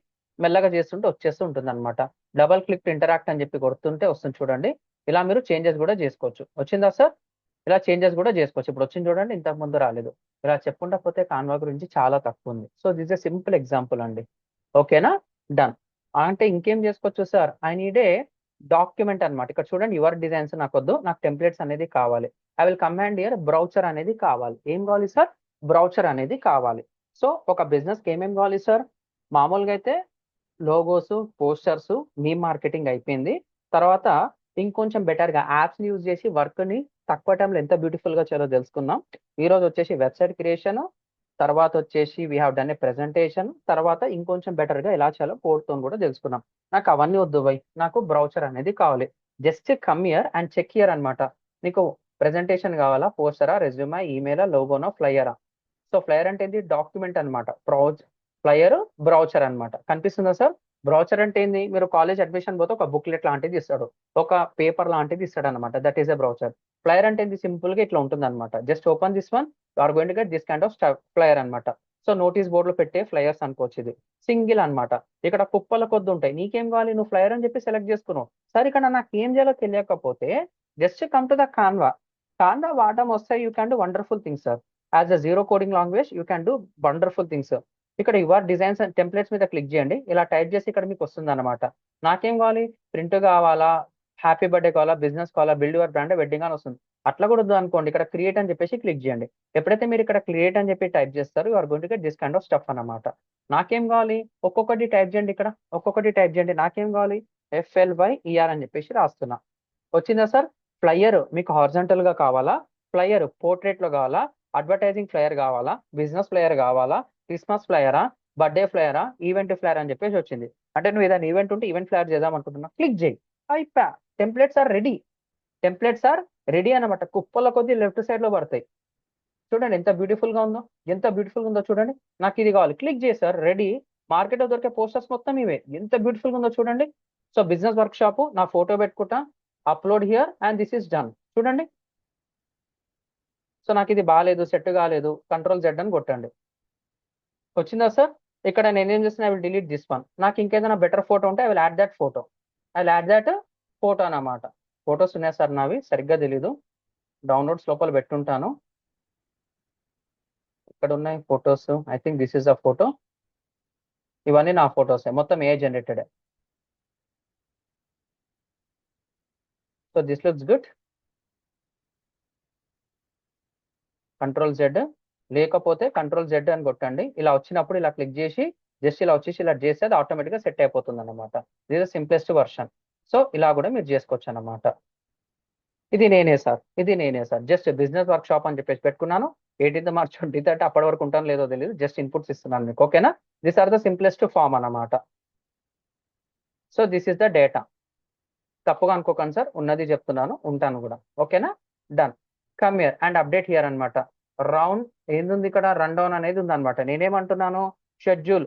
మెల్లగా చేస్తుంటే వచ్చేస్తూ ఉంటుంది అనమాట. డబల్ క్లిక్ ఇంటరాక్ట్ అని చెప్పి కొడుతుంటే వస్తుంది చూడండి. ఇలా మీరు చేంజెస్ కూడా చేసుకోవచ్చు. వచ్చిందా సార్? ఇలా చేంజెస్ కూడా చేసుకోవచ్చు. ఇప్పుడు వచ్చింది చూడండి, ఇంతకు ముందు రాలేదు. ఇలా చెప్పుకుంటా పోతే కాన్వా గురించి చాలా తక్కువ ఉంది. So this A simple example అండి. ఓకేనా? డన్. అంటే ఇంకేం చేసుకోవచ్చు sir? I need A document అన్నమాట. ఇక్కడ చూడండి, యువర్ డిజైన్స్ నాకు వద్దు, నాకు టెంప్లెట్స్ అనేది కావాలి. I will command here brochure అనేది కావాలి. ఏం కావాలి సార్? బ్రౌచర్ అనేది కావాలి. సో ఒక బిజినెస్ కి ఏమేమి కావాలి సార్? మామూలుగా అయితే లోగోస్, పోస్టర్స్, మీ మార్కెటింగ్ అయిపోయింది. తర్వాత ఇంకొంచెం బెటర్ గా యాప్స్ ని యూజ్ చేసి వర్క్ ని తక్కువ టైంలో ఎంత బ్యూటిఫుల్ గా చేయాలో తెలుసుకుందాం. ఈ రోజు వచ్చేసి వెబ్సైట్ క్రియేషన్, తర్వాత వచ్చేసి we have done a presentation, తర్వాత ఇంకొంచెం బెటర్ గా ఎలా చేయాలో కోడ్ తో కూడా తెలుసుకున్నాం. నాకు అవన్నీ వద్దు బై, నాకు బ్రౌచర్ అనేది కావాలి. Just come here and check here అన్నమాట. నీకు ప్రెజెంటేషన్ కావాలా, పోస్టరా, రెజ్యూమా, ఈమెయిల్, లోగోనో, ఫ్లైయరా? సో ఫ్లైయర్ అంటే ఏంది? డాక్యుమెంట్ అనమాట. ఫ్లైయర్ బ్రౌచర్ అన్నమాట. కనిపిస్తుందా సార్? బ్రౌచర్ అంటే ఏంది? మీరు కాలేజ్ అడ్మిషన్ పోతే ఒక బుక్లెట్ లాంటిది ఇస్తాడు, ఒక పేపర్ లాంటిది ఇస్తాడు అనమాట. That is a brochure. Flyer అంటే ఏంది? సింపుల్ గా ఇట్లా ఉంటుంది అనమాట. Just open this one, you are going to get this kind of flyer అనమాట. సో నోటీస్ బోర్డులో పెట్టే ఫ్లైయర్స్ అనుకోవచ్చు. ఇది సింగిల్ అన్నమాట. ఇక్కడ కుప్పల కొద్ది ఉంటాయి. నీకేం కావాలి? నువ్వు ఫ్లైయర్ అని చెప్పి సెలెక్ట్ చేసుకున్నావు. సరే, ఇక్కడ నాకు ఏం చేయాలో తెలియకపోతే just come to the Canva. Canva వాడడం వస్తే you can do wonderful things sir. As a zero coding language you can do wonderful things. ఇక్కడ యువర్ డిజైన్స్ అండ్ టెంప్లెట్స్ మీద క్లిక్ చేయండి. ఇలా టైప్ చేసి ఇక్కడ మీకు వస్తుంది అనమాట. నాకేం కావాలి? ప్రింట్ కావాలా, హ్యాపీ బర్త్డే కావాలా, బిజినెస్ కావాలా, బిల్డ్ యువర్ బ్రాండ్, వెడ్డింగ్ అని వస్తుంది. అట్లా కూడా వద్దు అనుకోండి, ఇక్కడ క్రియేట్ అని చెప్పేసి క్లిక్ చేయండి. ఎప్పుడైతే మీరు ఇక్కడ క్రియేట్ అని చెప్పి టైప్ చేస్తారు, you are going to get this kind of stuff అన్నమాట. నాకేం కావాలి? ఒక్కొక్కటి టైప్ చేయండి. ఇక్కడ ఒక్కొక్కటి టైప్ చేయండి. నాకేం కావాలి? FLYER అని చెప్పేసి రాస్తున్నా. వచ్చిందా సార్? ఫ్లైయర్ మీకు హారిజాంటల్ గా కావాలా, ఫ్లైయర్ పోర్ట్రేట్ లో కావాలా, అడ్వర్టైజింగ్ ఫ్లైయర్ కావాలా, బిజినెస్ ఫ్లైయర్ కావాలా, క్రిస్మస్ ఫ్లైయరా, బర్త్డే ఫ్లైయరా, ఈవెంట్ ఫ్లైయర్ అని చెప్పేసి వచ్చింది. అంటే నువ్వు ఏదైనా ఈవెంట్ ఉంటే ఈవెంట్ ఫ్లైయర్ చేద్దాం అనుకుంటున్నా, క్లిక్ చేయి, అయిపోయా. Templates are ready. Templates are ready అనమాట. కుప్పల కొద్ది లెఫ్ట్ సైడ్ లో పడతాయి. చూడండి ఎంత బ్యూటిఫుల్ గా ఉందో, ఎంత బ్యూటిఫుల్ గా ఉందో చూడండి. నాకు ఇది కావాలి, క్లిక్ చేశారు, రెడీ. మార్కెట్ లో దొరికే పోస్టర్స్ మొత్తం ఇవే. ఎంత బ్యూటిఫుల్ గా ఉందో చూడండి. సో బిజినెస్ వర్క్ షాప్, నా ఫోటో పెట్టుకుంటా, upload here and this is done. చూడండి. సో నాకు ఇది బాగాలేదు, సెట్ కాలేదు, Ctrl+Z అని కొట్టండి. వచ్చిందా సార్? ఇక్కడ నేనేం చేస్తున్నా, I will delete this one. నాకు ఇంకేదైనా బెటర్ ఫోటో ఉంటే I will add that photo. I will add that photo అన్నమాట. ఫోటోస్ ఉన్నాయి సార్ నావి, సరిగ్గా తెలీదు. డౌన్లోడ్స్ లోపల పెట్టుంటాను. ఇక్కడ ఉన్నాయి photos. I think this is a photo. ఇవన్నీ నా ఫోటోస్, మొత్తం AI generated. So this looks good. Ctrl+Z, లేకపోతే Ctrl+Z అని కొట్టండి. ఇలా వచ్చినప్పుడు ఇలా క్లిక్ చేసి జస్ట్ ఇలా వచ్చేసి ఇలా చేస్తే అది ఆటోమేటిక్ గా సెట్ అయిపోతుంది అనమాట. This simplest version. సో ఇలా కూడా మీరు చేసుకోవచ్చు అనమాట. ఇది నేనే sir, just business work shop అని చెప్పేసి పెట్టుకున్నాను. 18th March 2030 అప్పటి వరకు ఉంటాను లేదో తెలియదు, జస్ట్ ఇన్పుట్స్ ఇస్తున్నాను మీకు. ఓకేనా? This are the simplest form అన్నమాట. So this is the data. తప్పుగా అనుకోకండి సార్, ఉన్నది చెప్తున్నాను, ఉంటాను కూడా. ఓకేనా? Done. Come here and update here అనమాట. రౌండ్ ఏంది ఇక్కడ? రన్ డౌన్ అనేది ఉంది అనమాట. నేనేమంటున్నాను? Schedule,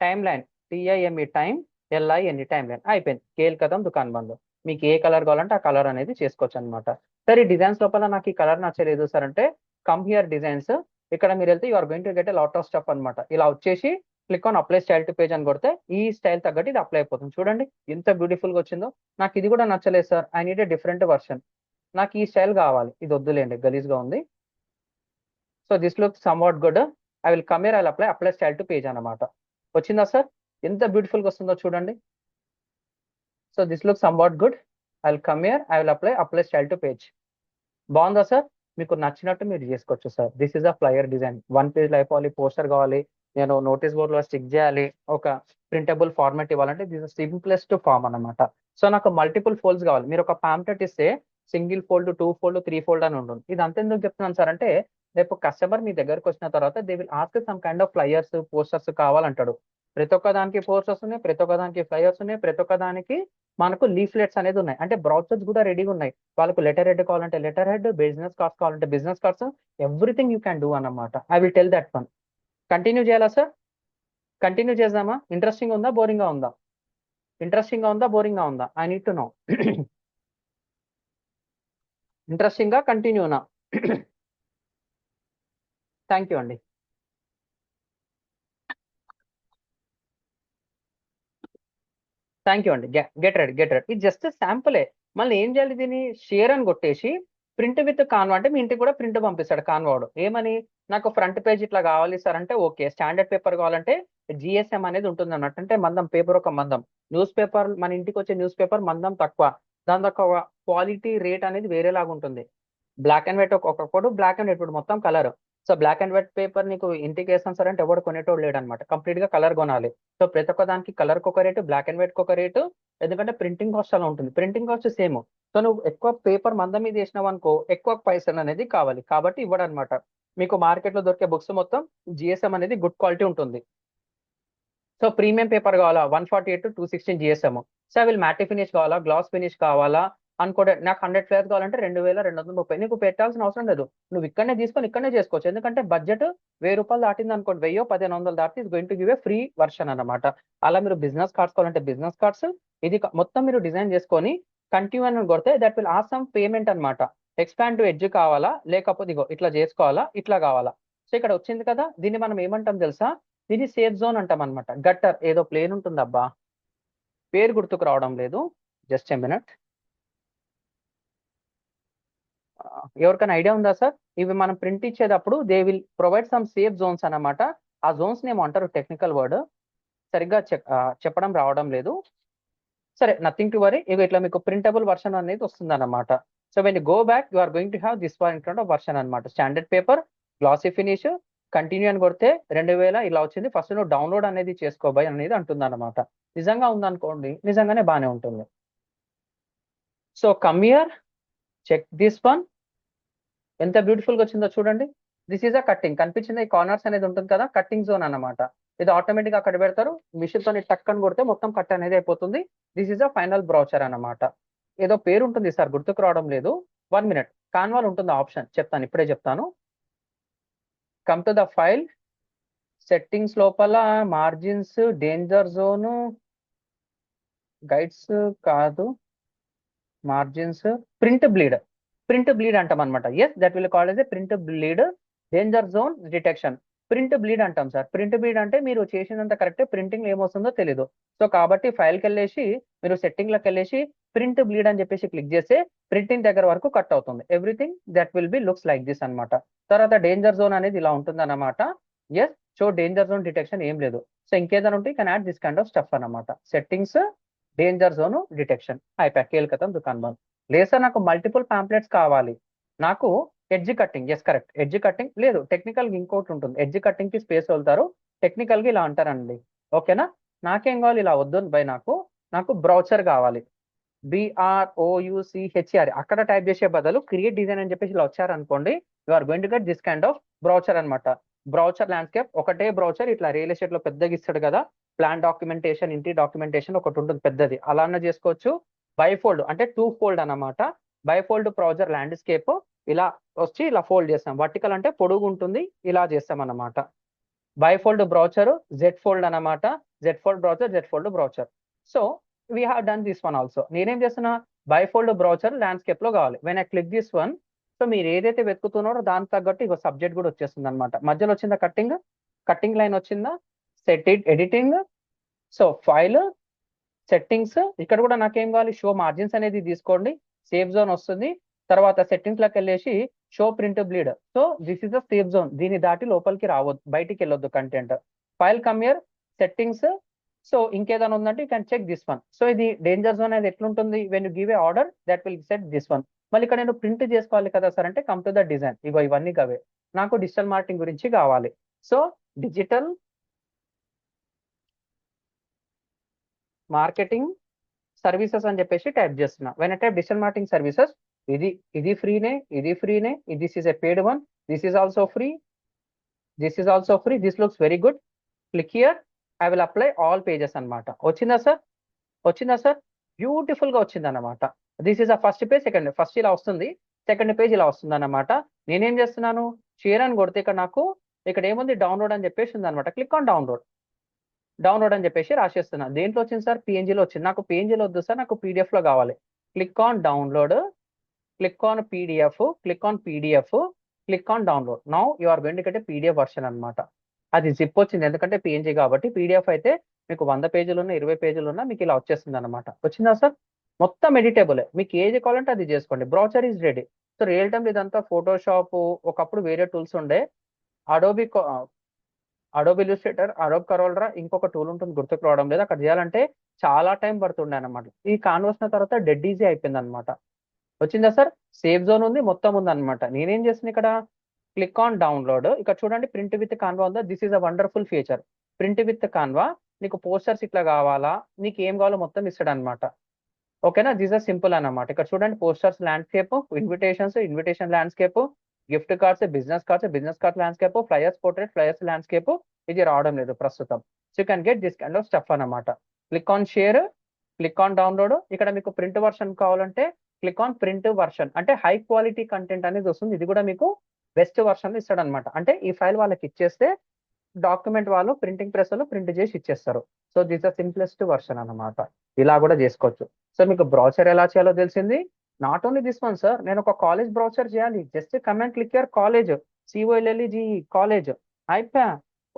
time line, TIME time, LINE time line. అయిపోయింది. కేల్ కదం దుకాన్ బంద్. మీకు ఏ కలర్ కావాలంటే ఆ కలర్ అనేది చేసుకోవచ్చు అనమాట. సరే, డిజైన్స్ లోపల నాకు ఈ కలర్ నచ్చలేదు సార్ అంటే కమ్ హియర్ డిజైన్స్. ఇక్కడ మీరు వెళ్తే you are going to get a lot of stuff అనమాట. ఇలా వచ్చేసి click on apply style to page అని కొడితే ఈ స్టైల్ తగ్గట్టు ఇది అప్లై అయిపోతుంది. చూడండి ఎంత బ్యూటిఫుల్ గా వచ్చిందో. నాకు ఇది కూడా నచ్చలేదు sir, I need a different version. నాకు ఈ స్టైల్ కావాలి, ఇది వద్దులేండి, గలీజ్ గా ఉంది. So this look somewhat good. I will come here, I will apply style to page అన్నమాట. వచ్చిందా సార్? ఎంత బ్యూటిఫుల్ గా వస్తుందో చూడండి. So this look somewhat good. I will come here, I will apply style to page. బాగుందా సార్? మీకు నచ్చినట్టు మీరు చేసుకోవచ్చు sir. This is a flyer design. 1 page అయిపోవాలి, పోస్టర్ కావాలి, నేను నోటీస్ బోర్డ్ లో స్టిక్ చేయాలి, ఒక ప్రింటబుల్ ఫార్మాట్ ఇవ్వాలంటే దిస్ సింప్లెస్ట్ ఫామ్ అన్నమాట. సో నాకు మల్టిపుల్ ఫోల్డ్స్ కావాలి. మీరు ఒక పాంప్లెట్ ఇస్తే సింగిల్ ఫోల్డ్, 2 ఫోల్డ్, 3 ఫోల్డ్ అని ఉంటుంది. ఇది అంత ఎందుకు చెప్తున్నాను సార్ అంటే రేపు కస్టమర్ మీ దగ్గరకు వచ్చిన తర్వాత they will ask some kind of flyers, posters కావాలంటాడు. ప్రతి ఒక్క దానికి పోస్టర్స్ ఉన్నాయి, ప్రతి ఒక్క దానికి ఫ్లైయర్స్ ఉన్నాయి, ప్రతి ఒక్క దానికి మనకు లీఫ్లెట్స్ అనేది ఉన్నాయి, అంటే బ్రౌచర్స్ కూడా రెడీగా ఉన్నాయి. వాళ్ళకు లెటర్ హెడ్ కావాలంటే లెటర్ హెడ్, బిజినెస్ కార్డ్స్ కావాలంటే business cards, everything you can do అన్నమాట. I will tell that one. Continue చేయాలా సార్? కంటిన్యూ చేద్దామా? ఇంట్రెస్టింగ్ ఉందా, బోరింగ్ గా ఉందా? ఇంట్రెస్టింగ్ గా ఉందా, బోరింగ్ గా ఉందా? I need to know. Interesting గా, కంటిన్యూనా? థ్యాంక్ యూ అండి. థ్యాంక్ యూ అండి. Get red. ఇది జస్ట్ శాంపులే. మళ్ళీ ఏం చేయాలి, దీన్ని షేర్ అని కొట్టేసి ప్రింట్ విత్ కాన్వా అంటే మీ ఇంటికి కూడా ప్రింట్ పంపిస్తాడు కాన్వాడు. ఏమని, నాకు ఫ్రంట్ పేజ్ ఇట్లా కావాలి సార్ అంటే ఓకే. స్టాండర్డ్ పేపర్ కావాలంటే జిఎస్ఎం అనేది ఉంటుంది అన్నట్టు, అంటే మందం పేపర్ ఒక మందం. న్యూస్ పేపర్, మన ఇంటికి వచ్చే న్యూస్ పేపర్ మందం తక్కువ, దాని యొక్క క్వాలిటీ రేట్ అనేది వేరేలాగా ఉంటుంది. బ్లాక్ అండ్ వైట్ ఒకప్పుడు బ్లాక్ అండ్ వైట్, ఇప్పుడు మొత్తం colour. So black and white paper నీకు ఇంటికి వేస్తాం సార్ అంటే ఎవడు కొనేటోడు లేడు అనమాట, కంప్లీట్ గా కలర్ కొనాలి. సో ప్రతి ఒక్క దానికి కలర్ ఒక రేటు, బ్లాక్ అండ్ వైట్ ఒక రేటు, ఎందుకంటే ప్రింటింగ్ కాస్ట్ అలా ఉంటుంది. Printing cost same. సో నువ్వు ఎక్కువ పేపర్ మందం మీద వేసినావు అనుకో, ఎక్కువ పైసలు అనేది కావాలి, కాబట్టి ఇవ్వడం అనమాట. మీకు మార్కెట్ లో దొరికే బుక్స్ మొత్తం జిఎస్ఎం అనేది గుడ్ క్వాలిటీ ఉంటుంది. సో ప్రీమియం పేపర్ కావాలా, 148 to 216 GSM. So will మ్యాటి finish కావాలా, గ్లాస్ ఫినిష్ కావాలా అనుకోండి, నాకు 100 ఫ్లేవర్స్ కావాలంటే 2230. నీకు పెట్టాల్సిన అవసరం లేదు, నువ్వు ఇక్కడనే తీసుకొని ఇక్కడనే చేసుకోవచ్చు. ఎందుకంటే బడ్జెట్ 1000 రూపాయలు దాటింది అనుకోండి, 1000-1500 దాటి is going to give a free version అనమాట. అలా మీరు బిజినెస్ కార్డ్స్ కావాలంటే బిజినెస్ కార్డ్స్, ఇది మొత్తం మీరు డిజైన్ చేసుకొని కంటిన్యూ అని కొడితే దట్ విల్ ఆసమ్ పేమెంట్ అనమాట. ఎక్స్పాండ్ టు ఎడ్జ్ కావాలా, లేకపోతే ఇగో ఇట్లా చేసుకోవాలా, ఇట్లా కావాలా. సో ఇక్కడ వచ్చింది కదా, దీన్ని మనం ఏమంటాం తెలుసా, దీన్ని సేఫ్ జోన్ అంటాం అనమాట. గట్టర్ ఏదో ప్లేన్ ఉంటుంది అబ్బా, పేరు గుర్తుకు రావడం లేదు, జస్ట్ ఎ మినిట్. ఎవరికైనా ఐడియా ఉందా సార్? ఇవి మనం ప్రింట్ ఇచ్చేటప్పుడు they will provide some safe zones అన్నమాట. ఆ జోన్స్ నేమో అంటారు, టెక్నికల్ వర్డ్, సరిగ్గా చెప్పడం రావడం లేదు. సరే, నథింగ్ టు వరీ. ఇవి ఇట్లా మీకు ప్రింటబుల్ వర్షన్ అనేది వస్తుంది అనమాట. So when go back you are going to have this one kind of version అనమాట. Standard paper, glossy finish, continue అని కొడితే 2000 ఇలా వచ్చింది. ఫస్ట్ నువ్వు డౌన్లోడ్ అనేది చేసుకోబాయి అనేది అంటుంది అనమాట. నిజంగా ఉందనుకోండి, నిజంగానే బాగానే ఉంటుంది. So come here, check this one, ఎంత బ్యూటిఫుల్ గా వచ్చిందో చూడండి. దిస్ ఈజ్ అ కట్టింగ్, కనిపించింది ఈ కార్నర్స్ అనేది ఉంటుంది కదా, కట్టింగ్ జోన్ అన్నమాట. ఇది ఆటోమేటిక్ గా అక్కడ పెడతారు, మిషన్ తో టక్ అని కొడితే మొత్తం కట్ అనేది అయిపోతుంది. This is a final brochure అన్నమాట. ఏదో పేరు ఉంటుంది సార్, గుర్తుకు రావడం లేదు. 1 minute, కాన్వాల్ ఉంటుంది ఆప్షన్, చెప్తాను, ఇప్పుడే చెప్తాను. Come to the file, settings లోపల మార్జిన్స్, డేంజర్ జోన్, గైడ్స్ కాదు, మార్జిన్స్, ప్రింట్ బ్లీడ్ అంటాం అనమాట. Yes, that will call as a print bleed, danger zone detection. Print bleed అంటాం సార్. ప్రింట్ బ్లీడ్ అంటే మీరు చేసినంత కరెక్ట్, ప్రింటింగ్ ఏమొస్తుందో తెలియదు. సో కాబట్టి ఫైల్కి వెళ్ళేసి మీరు సెట్టింగ్ లోకి వెళ్ళేసి ప్రింట్ బ్లీడ్ అని చెప్పేసి క్లిక్ చేస్తే ప్రింటింగ్ దగ్గర వరకు కట్ అవుతుంది. Everything that will be looks like this అనమాట. తర్వాత డేంజర్ జోన్ అనేది ఇలా ఉంటుంది అనమాట. Yes, so danger zone detection ఏం లేదు. సో ఇంకేదైనా ఉంటే can add this kind of stuff అనమాట. సెట్టింగ్స్, డేంజర్ జోన్ డిటెక్షన్ అయిపోయా, కేల్కతం దుకాన్ బంద్. లేదు సార్, నాకు మల్టిపుల్ పాంప్లెట్స్ కావాలి, నాకు edge cutting. Yes correct, edge cutting లేదు, టెక్నికల్ ఇంకోటి ఉంటుంది. ఎడ్జ్ కట్టింగ్ కి స్పేస్ వెళ్తారు, టెక్నికల్ గా ఇలా అంటారండి. ఓకేనా? నాకేం కావాలి, ఇలా వద్దు బై, నాకు బ్రౌచర్ కావాలి. BROUCHER అక్కడ టైప్ చేసే బదులు క్రియేట్ డిజైన్ అని చెప్పేసి ఇలా వచ్చారనుకోండి, you are going to get this kind of brochure అనమాట. బ్రౌచర్ ల్యాండ్స్కేప్, ఒకటే బ్రౌచర్ ఇట్లా రియల్ ఎస్టేట్ లో పెద్దగా ఇస్తాడు కదా, ప్లాన్ డాక్యుమెంటేషన్, ఇంటి డాక్యుమెంటేషన్ ఒకటి ఉంటుంది పెద్దది, అలానే చేసుకోవచ్చు. బైఫోల్డ్ అంటే 2 fold అనమాట. బైఫోల్డ్ బ్రౌజర్ ల్యాండ్స్కేప్ ఇలా వచ్చి ఇలా ఫోల్డ్ చేస్తాం. వర్టికల్ అంటే పొడుగు ఉంటుంది, ఇలా చేస్తాం అన్నమాట. బైఫోల్డ్ బ్రౌచర్, జెడ్ ఫోల్డ్ అనమాట. Z fold brochure. So we have done this one also. నేనేం చేస్తున్నా, బైఫోల్డ్ బ్రౌచర్ ల్యాండ్స్కేప్ లో కావాలి. When I click this one, so మీరు ఏదైతే వెతుకుతున్నారో దానికి తగ్గట్టు ఇక సబ్జెక్ట్ కూడా వచ్చేస్తుంది అనమాట. మధ్యలో వచ్చిందా కట్టింగ్ లైన్ వచ్చిందా, ఎడిటింగ్, సో ఫైల్, సెట్టింగ్స్. ఇక్కడ కూడా నాకేం కావాలి, షో మార్జిన్స్ అనేది తీసుకోండి, సేఫ్ జోన్ వస్తుంది. తర్వాత సెట్టింగ్స్ లోకి వెళ్ళేసి show print bleed. So this is the safe zone, దీన్ని దాటి లోపలికి రావద్దు, బయటికి వెళ్ళొద్దు content. File come here, settings. So ఇంకేదైనా ఉందంటే you can check this one. So ఇది డేంజర్ జోన్ అనేది ఎట్లుంటుంది, when you give a order that will set this one. మళ్ళీ ఇక్కడ నేను ప్రింట్ చేసుకోవాలి కదా సార్ అంటే కమ్ టు ద డిజైన్. ఇగో ఇవన్నీ కవే, నాకు డిజిటల్ మార్కెటింగ్ గురించి కావాలి. సో డిజిటల్ మార్కెటింగ్ సర్వీసెస్ అని చెప్పేసి టైప్ చేస్తున్నా. When I type digital marketing services, ఇది ఫ్రీనే, this is a paid one, this is also free, this looks very good. Click here, I will apply all pages అనమాట. వచ్చిందా సార్? బ్యూటిఫుల్ గా వచ్చింది అనమాట. This is a first page, second first ఇలా వస్తుంది, సెకండ్ పేజ్ ఇలా వస్తుంది అనమాట. నేనేం చేస్తున్నాను, షేర్ అని కొడితే ఇక్కడ నాకు ఇక్కడ ఏముంది, డౌన్లోడ్ అని చెప్పేసి ఉంది అనమాట. క్లిక్ ఆన్ డౌన్లోడ్, డౌన్లోడ్ అని చెప్పేసి రాసేస్తున్నా. దేంట్లో వచ్చింది సార్, పిఎన్జిలో వచ్చింది. నాకు పిఎన్జిలో వద్దు సార్, నాకు పీడిఎఫ్ లో కావాలి. Click on download, click on PDF, click on PDF, click on download. Now you are going to get PDF version అనమాట. అది జిప్ వచ్చింది ఎందుకంటే పిఎన్జి కాబట్టి. పీడిఎఫ్ అయితే మీకు 100 పేజీలు ఉన్న 20 పేజీలు ఉన్నా మీకు ఇలా వచ్చేస్తుంది అనమాట. వచ్చిందా సార్, మొత్తం ఎడిటబుల్, మీకు ఏది కావాలంటే అది చేసుకోండి. Brochure is ready. So real time ఇదంతా ఫోటోషాప్, ఒకప్పుడు వేరే టూల్స్ ఉండే, అడోబీ అడోబ్ ఇల్లుస్ట్రేటర్, అడోబ్ కరోల్రా, ఇంకొక టూల్ ఉంటుంది గుర్తుకు రావడం లేదు. అక్కడ చేయాలంటే చాలా టైం పడుతుండే అనమాట. ఈ కాన్వర్స్ తర్వాత డెడ్ ఈజీ అయిపోయింది అనమాట. వచ్చిందా సార్, సేఫ్ జోన్ ఉంది, మొత్తం ఉంది అనమాట. నేనేం చేసిన ఇక్కడ క్లిక్ ఆన్ డౌన్లోడ్. ఇక్కడ చూడండి ప్రింట్ విత్ కాన్వా ఉందా. This is a wonderful feature. Print with Canva, నీకు పోస్టర్స్ ఇట్లా కావాలా, నీకు ఏం కావాలో మొత్తం ఇస్తాడు అనమాట. ఓకేనా, దిస్ ఆర్ సింపుల్ అన్నమాట. ఇక్కడ చూడండి posters landscape, invitations, invitation landscape, gift cards, business cards, business card landscape, flyers portrait, flyers landscape. ఇది రావడం లేదు ప్రస్తుతం. So you can get this kind of stuff అన్నమాట. Click on share, click on download. ఇక్కడ మీకు ప్రింట్ వర్షన్ కావాలంటే క్లిక్ ఆన్ ప్రింట్ వర్షన్, అంటే హై క్వాలిటీ కంటెంట్ అనేది వస్తుంది. ఇది కూడా మీకు బెస్ట్ వర్షన్ ఇస్తాడు అనమాట. అంటే ఈ ఫైల్ వాళ్ళకి ఇచ్చేస్తే డాక్యుమెంట్ వాళ్ళు ప్రింటింగ్ ప్రెస్ లో ప్రింట్ చేసి ఇచ్చేస్తారు. So this the simplest version అన్నమాట. ఇలా కూడా చేసుకోవచ్చు. సో మీకు బ్రౌచర్ ఎలా చేయాలో తెలిసింది. Not only this one sir, నేను ఒక కాలేజ్ బ్రౌచర్ చేయాలి. Just come and click your college, COLLEG college. అయిపోయా,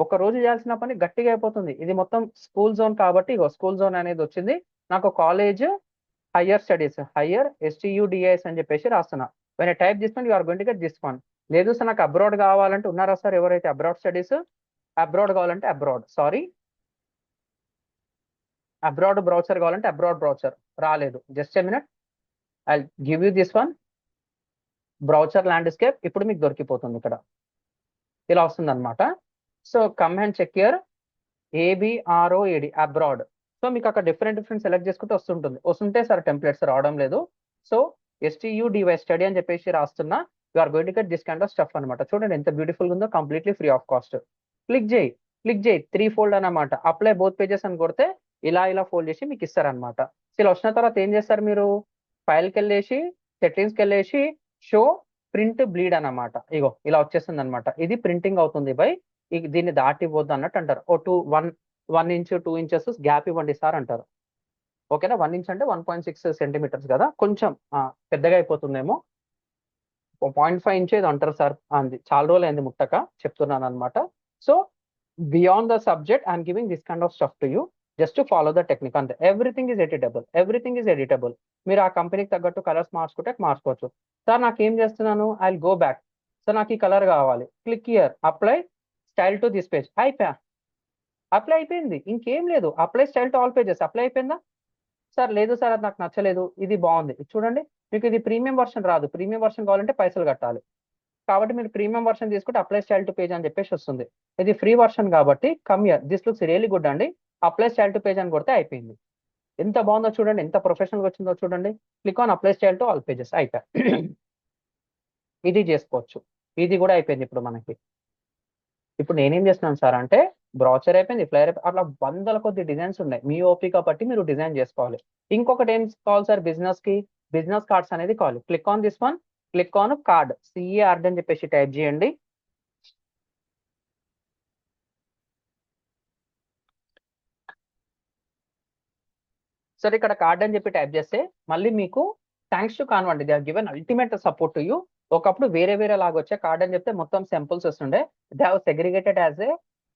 ఒక రోజు చేయాల్సిన పని గట్టిగా అయిపోతుంది. ఇది మొత్తం స్కూల్ జోన్ కాబట్టి ఇగో స్కూల్ జోన్ అనేది వచ్చింది. నాకు college higher studies, higher STUDIS అని చెప్పేసి రాస్తున్నా. When type this one you are going to get this one. లేదు సార్ నాకు అబ్రాడ్ కావాలంటే ఉన్నారా సార్ ఎవరైతే అబ్రాడ్ స్టడీస్, అబ్రాడ్ కావాలంటే అబ్రాడ్, సారీ అబ్రాడ్ బ్రౌచర్ కావాలంటే అబ్రాడ్ బ్రౌచర్ రాలేదు. Just a minute, I give you this one brochure landscape. ఇప్పుడు మీకు దొరికిపోతుంది ఇక్కడ ఇలా వస్తుంది అనమాట. So come and check here ABROAD abroad. So మీకు అక్కడ డిఫరెంట్ సెలెక్ట్ చేసుకుంటే వస్తుంటే సార్ టెంప్లెట్స్ రావడం లేదు. సో STUDY స్టడీ అని చెప్పేసి రాస్తున్నా. You are going to get this kind of stuff అనమాట. చూడండి ఎంత బ్యూటిఫుల్ ఉందో, completely free of cost. Click చేయి, 3 ఫోల్డ్ అనమాట. అప్లై బోత్ పేజెస్ అని కొడితే ఇలా ఫోల్డ్ చేసి మీకు ఇస్తారనమాట. ఇలా వచ్చిన తర్వాత ఏం చేస్తారు మీరు, ఫైల్కి వెళ్ళేసి సెట్టింగ్స్కి వెళ్ళేసి షో ప్రింట్ బ్లీడ్ అనమాట. ఇగో ఇలా వచ్చేస్తుంది అనమాట. ఇది ప్రింటింగ్ అవుతుంది బై, దీన్ని దాటి ఇవ్వద్దు అన్నట్టు అంటారు. ఓ 1 ఇంచ్ 2 ఇంచెస్ గ్యాప్ ఇవ్వండి సార్ అంటారు. ఓకేనా, 1 ఇంచ్ అంటే 1.6 సెంటీమీటర్స్ కదా, కొంచెం పెద్దగా అయిపోతుందేమో. 0.5 ఇంచ్ ఏదో అంటారు సార్. అంది చాలా రోజులు అయింది ముట్టక, చెప్తున్నాను అనమాట. So beyond the subject I'm giving this kind of stuff to you, just to follow the technique అంతే. Everything is editable. మీరు ఆ కంపెనీకి తగ్గట్టు కలర్స్ మార్చుకుంటే మార్చుకోవచ్చు. సార్ నాకు ఏం చేస్తున్నాను, I will go back. Sir నాకు ఈ కలర్ కావాలి, click here, apply style to this page. అయిపోయా, అప్లై అయిపోయింది, ఇంకేం లేదు. Apply style to all pages, apply అయిపోయిందా సార్. లేదు సార్ అది నాకు నచ్చలేదు, ఇది బాగుంది. చూడండి మీకు ఇది ప్రీమియం వర్షన్ రాదు. ప్రీమియం వర్షన్ కావాలంటే పైసలు కట్టాలి. కాబట్టి మీరు ప్రీమియం వర్షన్ తీసుకుంటే అప్లై స్టైల్ టు పేజ్ అని చెప్పేసి వస్తుంది. ఇది ఫ్రీ వర్షన్ కాబట్టి come here, this looks really good అండి. అప్లై స్టైల్ టు పేజ్ అని కొడితే అయిపోయింది. ఎంత బాగుందో చూడండి, ఎంత ప్రొఫెషనల్గా వచ్చిందో చూడండి. Click on apply style to all pages, అయిపోయి ఇది చేసుకోవచ్చు. ఇది కూడా అయిపోయింది ఇప్పుడు మనకి. ఇప్పుడు నేనేం చేస్తున్నాను సార్ అంటే, బ్రౌచర్ అయిపోయింది, ఫ్లైర్ అయిపోయింది, అట్లా 100ల కొద్ది డిజైన్స్ ఉన్నాయి. మీ ఓపిక బట్టి మీరు డిజైన్ చేసుకోవాలి. ఇంకొకటి ఏం కావాలి సార్, బిజినెస్ కార్డ్స్ అనేది కావాలి. Click on this one, click on card, CARD అని చెప్పేసి టైప్ చేయండి. సరే ఇక్కడ కార్డ్ అని చెప్పి టైప్ చేస్తే మళ్ళీ మీకు థ్యాంక్స్ టు కాన్వా అండి, they have given ultimate support to you. ఒకప్పుడు వేరే లాగా వచ్చే కార్డ్ అని చెప్తే మొత్తం సింపుల్స్ వస్తుండే. They have segregated as a,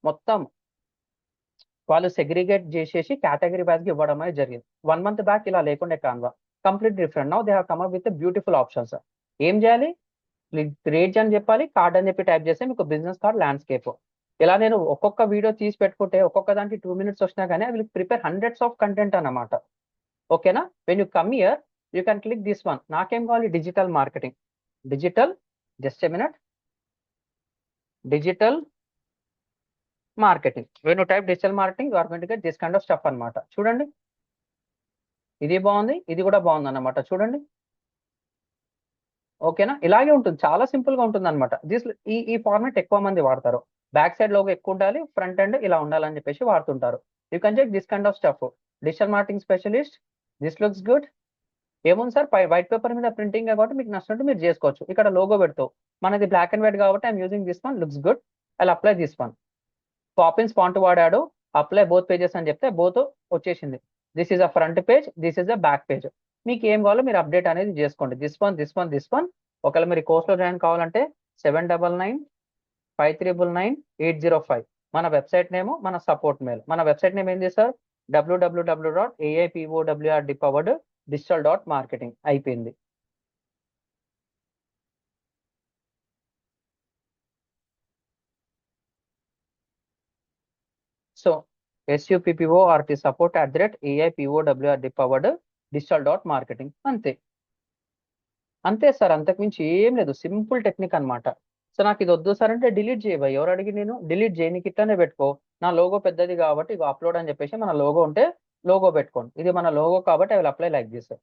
మొత్తం వాళ్ళు సెగ్రిగేట్ చేసేసి కేటగిరీ వైజ్ కి ఇవ్వడం అనేది జరిగింది. 1 మంత్ బ్యాక్ ఇలా లేకుండే Canva, complete different. Now they have come up with beautiful options. ఏం చేయాలి, క్రియేట్ అని చెప్పాలి, కార్డ్ అని చెప్పి టైప్ చేస్తే మీకు బిజినెస్ కార్డ్ ల్యాండ్స్కేప్. ఇలా నేను ఒక్కొక్క వీడియో తీసి పెట్టుకుంటే ఒక్కొక్క దానికి 2 minutes వచ్చినా కానీ I will prepare hundreds of content అన్నమాట. ఓకేనా, when you come here you can click this one. నాకేం కావాలి, digital marketing, just a minute, digital marketing. When you type digital marketing you are going to get this kind of stuff అన్నమాట. చూడండి ఇది బాగుంది, ఇది కూడా బాగుంది అన్నమాట. చూడండి ఓకేనా, ఇలాగే ఉంటుంది, చాలా సింపుల్ గా ఉంటుంది అనమాట. ఈ ఫార్మాట్ ఎక్కువ మంది వాడతారు. బ్యాక్ సైడ్ లోగో ఎక్కువ ఉండాలి, ఫ్రంట్ ఎండ్ ఇలా ఉండాలని చెప్పేసి వాడుతుంటారు. You can check this kind of stuff. Digital marketing specialist, this looks good. ఏముంది సార్, వైట్ పేపర్ మీద ప్రింటింగ్ కాబట్టి మీకు నచ్చినట్టు మీరు చేసుకోవచ్చు. ఇక్కడ లోగో పెడతావు, మనది బ్లాక్ అండ్ వైట్ కాబట్టి I'm using this one, looks good. I apply this one. Poppins font వాడాడు, అప్లై బోత్ పేజెస్ అని చెప్తే బోత్ వచ్చేసింది. This is a front page, this is a back page. మీకు ఏం కావాలో మీరు అప్డేట్ అనేది చేసుకోండి. This one, this one, this one. ఒకవేళ మీరు కోర్స్లో జాయిన్ కావాలంటే 7995998005. మన వెబ్సైట్ నేమ్, మన సపోర్ట్ మెయిల్. మన వెబ్సైట్ నేమ్ ఏంటి సార్, www.aipowrd-digital.marketing. అయిపోయింది. So SUPPORT support@aipowrd-digital.marketing. అంతే అంతే సార్, అంతకుమించి ఏం లేదు. సింపుల్ టెక్నిక్ అనమాట. సో నాకు ఇది వద్దు సార్ అంటే డిలీట్ చేయబా, ఎవరు అడిగి నేను డిలీట్ చేయి, నీకు ఇట్లానే పెట్టుకో. నా లోగో పెద్దది కాబట్టి ఇక అప్లోడ్ అని చెప్పేసి మన లోగో ఉంటే లోగో పెట్టుకోండి. ఇది మన లోగో కాబట్టి I will apply like this.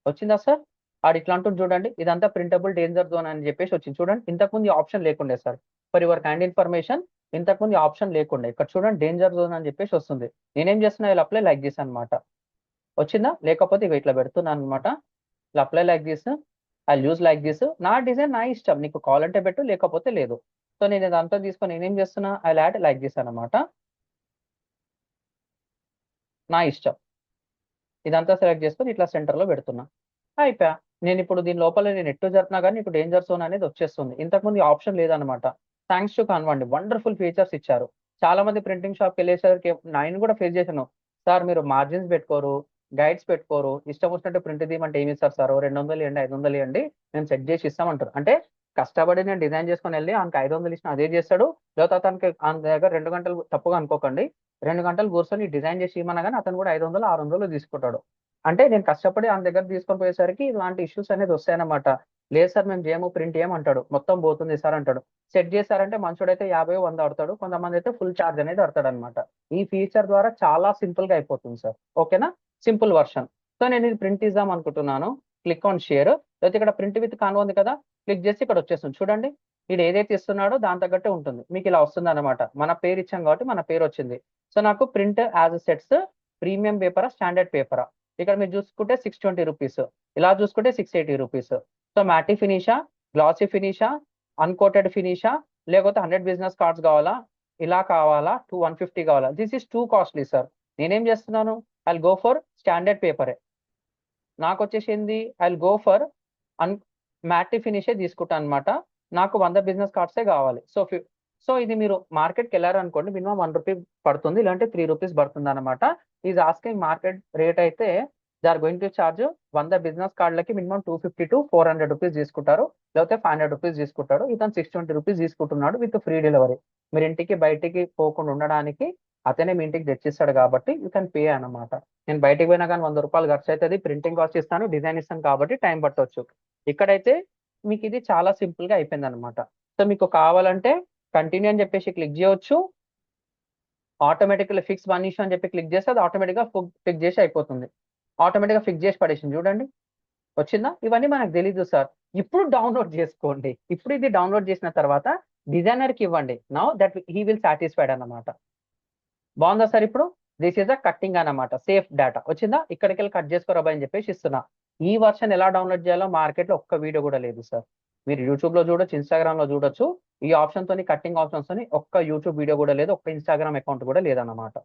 వచ్చిందా సార్? ఆడు ఇట్లా అంటుంది చూడండి, ఇదంతా ప్రింటబుల్ డేంజర్ జోన్ అని చెప్పేసి వచ్చింది చూడండి. ఇంతకుముందు ఆప్షన్ లేకుండే sir, for your kind information. ఇంతకుముందు ఆప్షన్ లేకుండే, ఇక్కడ చూడండి డేంజర్ జోన్ అని చెప్పేసి వస్తుంది. నేనేం చేస్తున్నా, I will apply like this అనమాట. వచ్చిందా? లేకపోతే ఇక ఇట్లా పెడుతున్నాను అనమాట. ఇలా apply like this, I use like this. నా డిజైన్ నా ఇష్టం, నీకు కావాలంటే పెట్టు, లేకపోతే లేదు. సో నేను ఇదంతా తీసుకొని నేనేం చేస్తున్నా, ఐ యాడ్ లైక్ దిస్ అనమాట. నా ఇష్టం. ఇదంతా సెలెక్ట్ చేసుకొని ఇట్లా సెంటర్లో పెడుతున్నా, అయిపోయా. నేను ఇప్పుడు దీని లోపల నేను ఎట్టు జరిపినా కానీ నీకు డేంజర్ జోన్ అనేది వచ్చేస్తుంది. ఇంతకుముందు ఆప్షన్ లేదనమాట. థ్యాంక్స్ టు కాన్వాండి, వండర్ఫుల్ ఫీచర్స్ ఇచ్చారు. చాలా మంది ప్రింటింగ్ షాప్కి వెళ్ళేసరికి నేను కూడా ఫేస్ చేశాను. సార్ మీరు మార్జిన్స్ పెట్టుకోరు, గైడ్స్ పెట్టుకోరు, ఇష్టం వచ్చినట్టు ప్రింట్ తీయమంటే ఏమి ఇస్తారు సార్, 200 ఇవ్వండి, 500 ఇవ్వండి, మేము సెట్ చేసి ఇస్తామంటారు. అంటే కష్టపడి నేను డిజైన్ చేసుకొని వెళ్ళి ఆయనకి 500 ఇచ్చిన అదే చేస్తాడు. లేకపోతే అతనికి ఆయన దగ్గర 2 గంటలు, తప్పుగా అనుకోకండి, 2 గంటలు కూర్చొని డిజైన్ చేసి ఇవ్వమన్నా కానీ అతను కూడా 500, 600 తీసుకుంటాడు. అంటే నేను కష్టపడి ఆయన దగ్గర తీసుకొని పోయేసరికి ఇలాంటి ఇష్యూస్ అనేది వస్తాయన్నమాట. లేదు సార్ మేము చేయము, ప్రింట్ చేయమంటాడు, మొత్తం పోతుంది సార్ అంటాడు. సెట్ చేశారంటే మనుషుడైతే 50, 100 ఆడతాడు, కొంతమంది అయితే ఫుల్ ఛార్జ్ అనేది ఆడతాడు అనమాట. ఈ ఫీచర్ ద్వారా చాలా సింపుల్ గా అయిపోతుంది సార్. ఓకేనా? Simple version. సో నేను ఇది ప్రింట్ ఇద్దాం అనుకుంటున్నాను. Click on share. లేకపోతే ఇక్కడ ప్రింట్ విత్ కాన్వా ఉంది కదా, క్లిక్ చేసి ఇక్కడ వచ్చేస్తుంది చూడండి. ఇది ఏదైతే ఇస్తున్నాడో దాని తగ్గట్టే ఉంటుంది, మీకు ఇలా వస్తుంది అనమాట. మన పేరు ఇచ్చాం కాబట్టి మన పేరు వచ్చింది. సో నాకు ప్రింట్ యాజ్ సెట్స్, ప్రీమియం పేపరా, స్టాండర్డ్ పేపరా. ఇక్కడ మీరు చూసుకుంటే 620 రూపీస్, ఇలా చూసుకుంటే 680 రూపీస్. సో మ్యాటీ ఫినిషా, గ్లాసీ ఫినిషా, అన్కోటెడ్ ఫినిషా, లేకపోతే 100 బిజినెస్ కార్డ్స్ కావాలా, ఇలా కావాలా, 150 కావాలా. This is too costly sir. నేనేం చేస్తున్నాను, ఐ గో ఫర్ స్టాండర్డ్ పేపరే. నాకు వచ్చేసింది ఐ గో ఫర్ మ్యాటీ ఫినిషే తీసుకుంటాను అనమాట. నాకు 100 బిజినెస్ కార్డ్సే కావాలి. సో ఇది మీరు మార్కెట్కి వెళ్ళారనుకోండి, మినిమం 1 రూపీ పడుతుంది, ఇలాంటి 3 రూపీస్ పడుతుంది అనమాట. ఈజ్ ఆస్కింగ్ మార్కెట్ రేట్ అయితే they are going to charge 100 business కార్డులకి మినిమం 250 to 400 రూపీస్ తీసుకుంటారు, లేకపోతే 500 రూపీస్ తీసుకుంటారు. ఇతను 620 రూపీస్ తీసుకుంటున్నాడు విత్ ఫ్రీ డెలివరీ. మీరు ఇంటికి బయటికి పోకుండా ఉండడానికి అతనే మీ ఇంటికి తెచ్చిస్తాడు కాబట్టి యూ కెన్ పే అనమాట. నేను బయటికి పోయినా కానీ 100 రూపాయలు ఖర్చు అవుతుంది, ప్రింటింగ్ కాస్ట్ ఇస్తాను, డిజైన్ ఇస్తాను కాబట్టి టైం పట్టవచ్చు. ఇక్కడైతే మీకు ఇది చాలా సింపుల్ గా అయిపోయింది అనమాట. సో మీకు కావాలంటే కంటిన్యూ అని చెప్పేసి క్లిక్ చేయవచ్చు. ఆటోమేటిక్గా ఫిక్స్ 1 ఇష్యూ అని చెప్పి క్లిక్ చేస్తే అది ఆటోమేటిక్గా ఫిక్స్ చేసి అయిపోతుంది. ఆటోమేటిక్గా ఫిక్స్ చేసి పడేసింది చూడండి. వచ్చిందా? ఇవన్నీ మనకు తెలీదు సార్. ఇప్పుడు డౌన్లోడ్ చేసుకోండి. ఇప్పుడు ఇది డౌన్లోడ్ చేసిన తర్వాత డిజైనర్కి ఇవ్వండి. Now that he will satisfied అన్నమాట. బాగుందా సార్? ఇప్పుడు దిస్ ఈజ్ అ కట్టింగ్ అన్నమాట, సేఫ్ డేటా. వచ్చిందా? ఇక్కడికి వెళ్ళి కట్ చేసుకోరాబా అని చెప్పేసి ఇస్తున్నా. ఈ వర్షన్ ఎలా డౌన్లోడ్ చేయాలో మార్కెట్లో ఒక్క వీడియో కూడా లేదు సార్. మీరు యూట్యూబ్ లో చూడొచ్చు, ఇన్స్టాగ్రామ్ లో చూడొచ్చు. ఈ ఆప్షన్ తోని, కట్టింగ్ ఆప్షన్స్ తోని ఒక్క యూట్యూబ్ వీడియో కూడా లేదు, ఒక్క ఇన్స్టాగ్రామ్ అకౌంట్ కూడా లేదన్నమాట.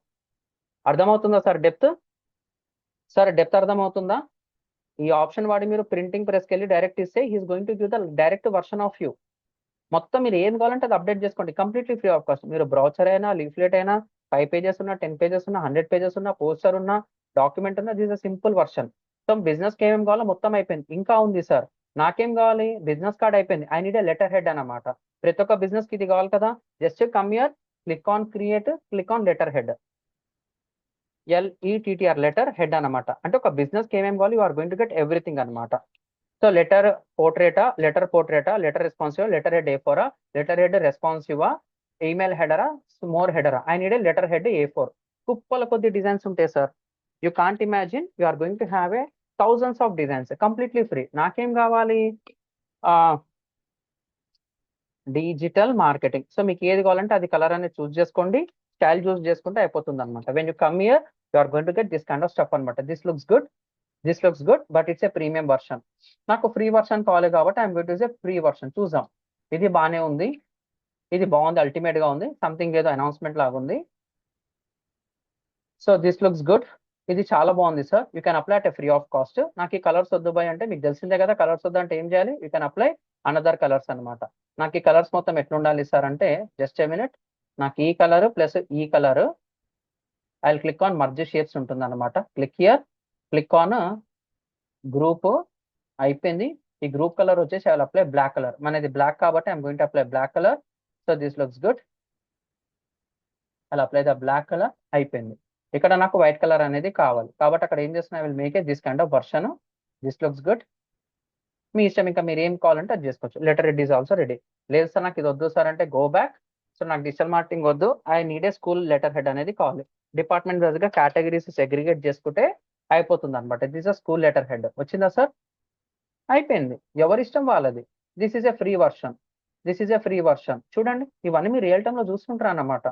అర్థమవుతుందా సార్ డెప్త్? సార్ డెప్త్ అర్థమవుతుందా? ఈ ఆప్షన్ వాడి మీరు ప్రింటింగ్ ప్రెస్కి వెళ్ళి డైరెక్ట్ ఇస్తే he's going to give the direct version of you. మొత్తం మీరు ఏం కావాలంటే అది అప్డేట్ చేసుకోండి, కంప్లీట్లీ ఫ్రీ ఆఫ్ కాస్ట్. మీరు బ్రౌచర్ అయినా, లీఫ్లెట్ అయినా, 5 pages ఉన్నా, 10 pages ఉన్నా, 100 pages ఉన్నా, పోస్టర్ ఉన్నా, డాక్యుమెంట్ ఉన్నా, this simple version. So business కి ఏమేమి కావాలో మొత్తం అయిపోయింది. ఇంకా ఉంది సార్, నాకేం కావాలి? బిజినెస్ కార్డ్ అయిపోయింది, I need a letter head అనమాట. ప్రతి ఒక్క బిజినెస్ కి ఇది కావాలి కదా. Just come here, click on create, click on letter head, LETTR, letter head అనమాట. అంటే ఒక బిజినెస్ కి ఏమేమి కావాలి, you are going to get everything అనమాట. సో లెటర్ పోర్ట్రేటా, letter responsive, letter head A4, letter head రెస్పాన్సివా, ఈమెయిల్ హెడరా, మోర్ హెడరా. I need a letter head A4. కుప్పల కొద్ది డిజైన్స్ ఉంటాయి sir. You can't imagine, you are going to have a thousands of designs completely free. నాకేం కావాలి? Digital marketing. సో మీకు ఏది కావాలంటే అది కలర్ అనేది చూస్ చేసుకోండి, స్టైల్ చూస్ చేసుకుంటే అయిపోతుంది అనమాట. When you come here, you are going to get this kind of stuff అనమాట. This looks good, this looks good but it's a premium version. నాకు ఫ్రీ వర్షన్ కావాలి కాబట్టి I'm going to use a free version. చూద్దాం, ఇది బాగానే ఉంది, ఇది బాగుంది, అల్టిమేట్ గా ఉంది, సంథింగ్ ఏదో అనౌన్స్మెంట్ లాగా ఉంది. సో దిస్ లుక్స్ గుడ్, ఇది చాలా బాగుంది sir. You can apply at free of cost. నాకు ఈ కలర్స్ వద్దు బాయ్ అంటే మీకు తెలిసిందే కదా, కలర్స్ వద్దు అంటే ఏం చేయాలి, you can apply another colours అనమాట. నాకు ఈ కలర్స్ మొత్తం ఎట్లా ఉండాలి సార్ అంటే, జస్ట్ ఏ మినిట్, నాకు ఈ కలర్ ప్లస్ ఈ colour, I click on merge shapes ఉంటుంది అనమాట. Click here, click on group, అయిపోయింది. ఈ గ్రూప్ కలర్ వచ్చేసి ఐ అప్లై బ్లాక్ కలర్, మనది బ్లాక్ కాబట్టి I'm going to apply black colour. So this looks good, I apply the black colour. అయిపోయింది. ఇక్కడ నాకు వైట్ కలర్ అనేది కావాలి కాబట్టి అక్కడ ఏం చేస్తున్నా, I will make a this kind of version. This looks good. మీ ఇష్టం, ఇంకా మీరు ఏం కావాలంటే అది చేసుకోవచ్చు. Letter head is also ready. లేదు సార్ నాకు ఇది వద్దు సార్ అంటే గో బ్యాక్. సో నాకు డిజిటల్ మార్కెటింగ్ వద్దు, I need a school letter head అనేది కావాలి. డిపార్ట్మెంట్ వైజ్గా కేటగిరీస్ సెగ్రిగేట్ చేసుకుంటే అయిపోతుంది అనమాట. This a school letter head. వచ్చిందా సార్? అయిపోయింది. ఎవరిష్టం వాళ్ళది. This is a free version, this is a free version. చూడండి, ఇవన్నీ మీరు రియల్ టైమ్ లో చూసుకుంటారు అన్నమాట.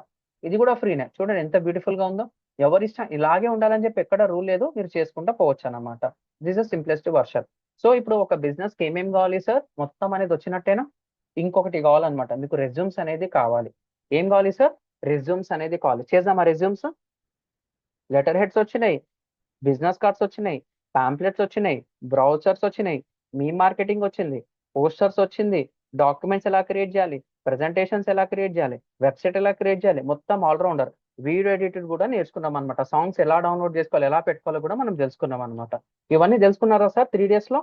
ఇది కూడా ఫ్రీనే. చూడండి ఎంత బ్యూటిఫుల్ గా ఉందో. ఎవరిష్టం, ఇలాగే ఉండాలని చెప్పి ఎక్కడ రూల్ లేదు, మీరు చేసుకుంటా పోవచ్చు అన్నమాట. This is simplest version. So ఇప్పుడు ఒక బిజినెస్ కి ఏమేమి కావాలి సార్, మొత్తం అనేది వచ్చినట్టేనా? ఇంకొకటి కావాలన్నమాట, మీకు రెజ్యూమ్స్ అనేది కావాలి. ఏం కావాలి సార్? రెజ్యూమ్స్ అనేది కావాలి. చేద్దామా రెజ్యూమ్స్? లెటర్ హెడ్స్ వచ్చినాయి, బిజినెస్ కార్డ్స్ వచ్చినాయి, పాంప్లెట్స్ వచ్చినాయి, బ్రౌచర్స్ వచ్చినాయి, మీ మార్కెటింగ్ వచ్చింది, పోస్టర్స్ వచ్చింది, డాక్యుమెంట్స్ ఎలా క్రియేట్ చేయాలి, ప్రెజెంటేషన్స్ ఎలా క్రియేట్ చేయాలి, వెబ్సైట్ ఎలా క్రియేట్ చేయాలి, మొత్తం ఆల్రౌండర్. వీడియో ఎడిటర్ కూడా నేర్చుకున్నాం అనమాట. సాంగ్స్ ఎలా డౌన్లోడ్ చేసుకోవాలి, ఎలా పెట్టుకోవాలో కూడా మనం తెలుసుకున్నాం అనమాట. ఇవన్నీ తెలుసుకున్నారా సార్ 3 days లో?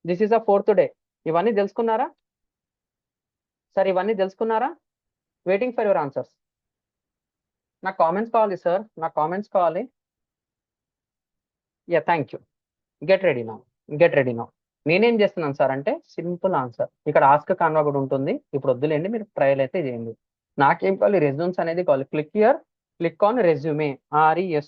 This is a 4th day. ఇవన్నీ తెలుసుకున్నారా సార్? ఇవన్నీ తెలుసుకున్నారా? Waiting for your answers. నాకు కామెంట్స్ కావాలి సార్, నాకు కామెంట్స్ కావాలి. Yeah, thank you. Get ready now, get ready now. నేనేం చేస్తున్నాను సార్ అంటే, సింపుల్ ఆన్సర్. ఇక్కడ ఆస్క్ కాన్వా కూడా ఉంటుంది, ఇప్పుడు వద్దులేండి, మీరు ట్రయల్ అయితే చేయండి. నాకేం కావాలి, రెజ్యూమ్స్ అనేది కావాలి. Click here, click on resume, RES,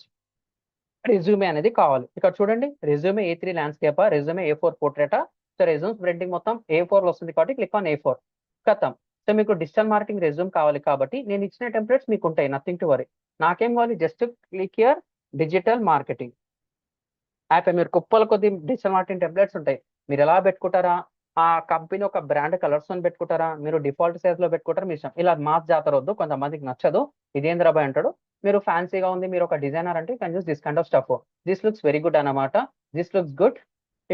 resume అనేది కావాలి. ఇక్కడ చూడండి, రెజ్యూమే A3 ల్యాండ్స్కేపా, రెజ్యూమే A4 పోర్ట్రేటా. సో రెజ్యూమ్స్ ప్రింటింగ్ మొత్తం A4 లో వస్తుంది కాబట్టి క్లిక్ ఆన్ A4. ఖతం. సో మీకు డిజిటల్ మార్కెటింగ్ రెజ్యూమ్ కావాలి కాబట్టి నేను ఇచ్చిన టెంప్లెట్స్ మీకు ఉంటాయి, నథింగ్ టు వరీ. నాకేం కావాలి, just click here, digital marketing app. మీరు కుప్పల కొద్ది డిజిటల్ మార్కెటింగ్ టెంప్లెట్స్ ఉంటాయి. మీరు ఎలా పెట్టుకుంటారా, ఆ కంపెనీ ఒక బ్రాండ్ కలర్స్ అని పెట్టుకుంటారా, మీరు డిఫాల్ట్ సైజ్ లో పెట్టుకుంటారా, మీ ఇష్టం. ఇలా మాస్ జాతర వద్దు, కొంతమందికి నచ్చదు, ఇదేంద్ర బాయ్ అంటాడు. మీరు ఫ్యాన్సీగా ఉంది, మీరు ఒక డిజైనర్ అంటే can use this kind of stuff. This looks very good అన్నమాట. This looks good.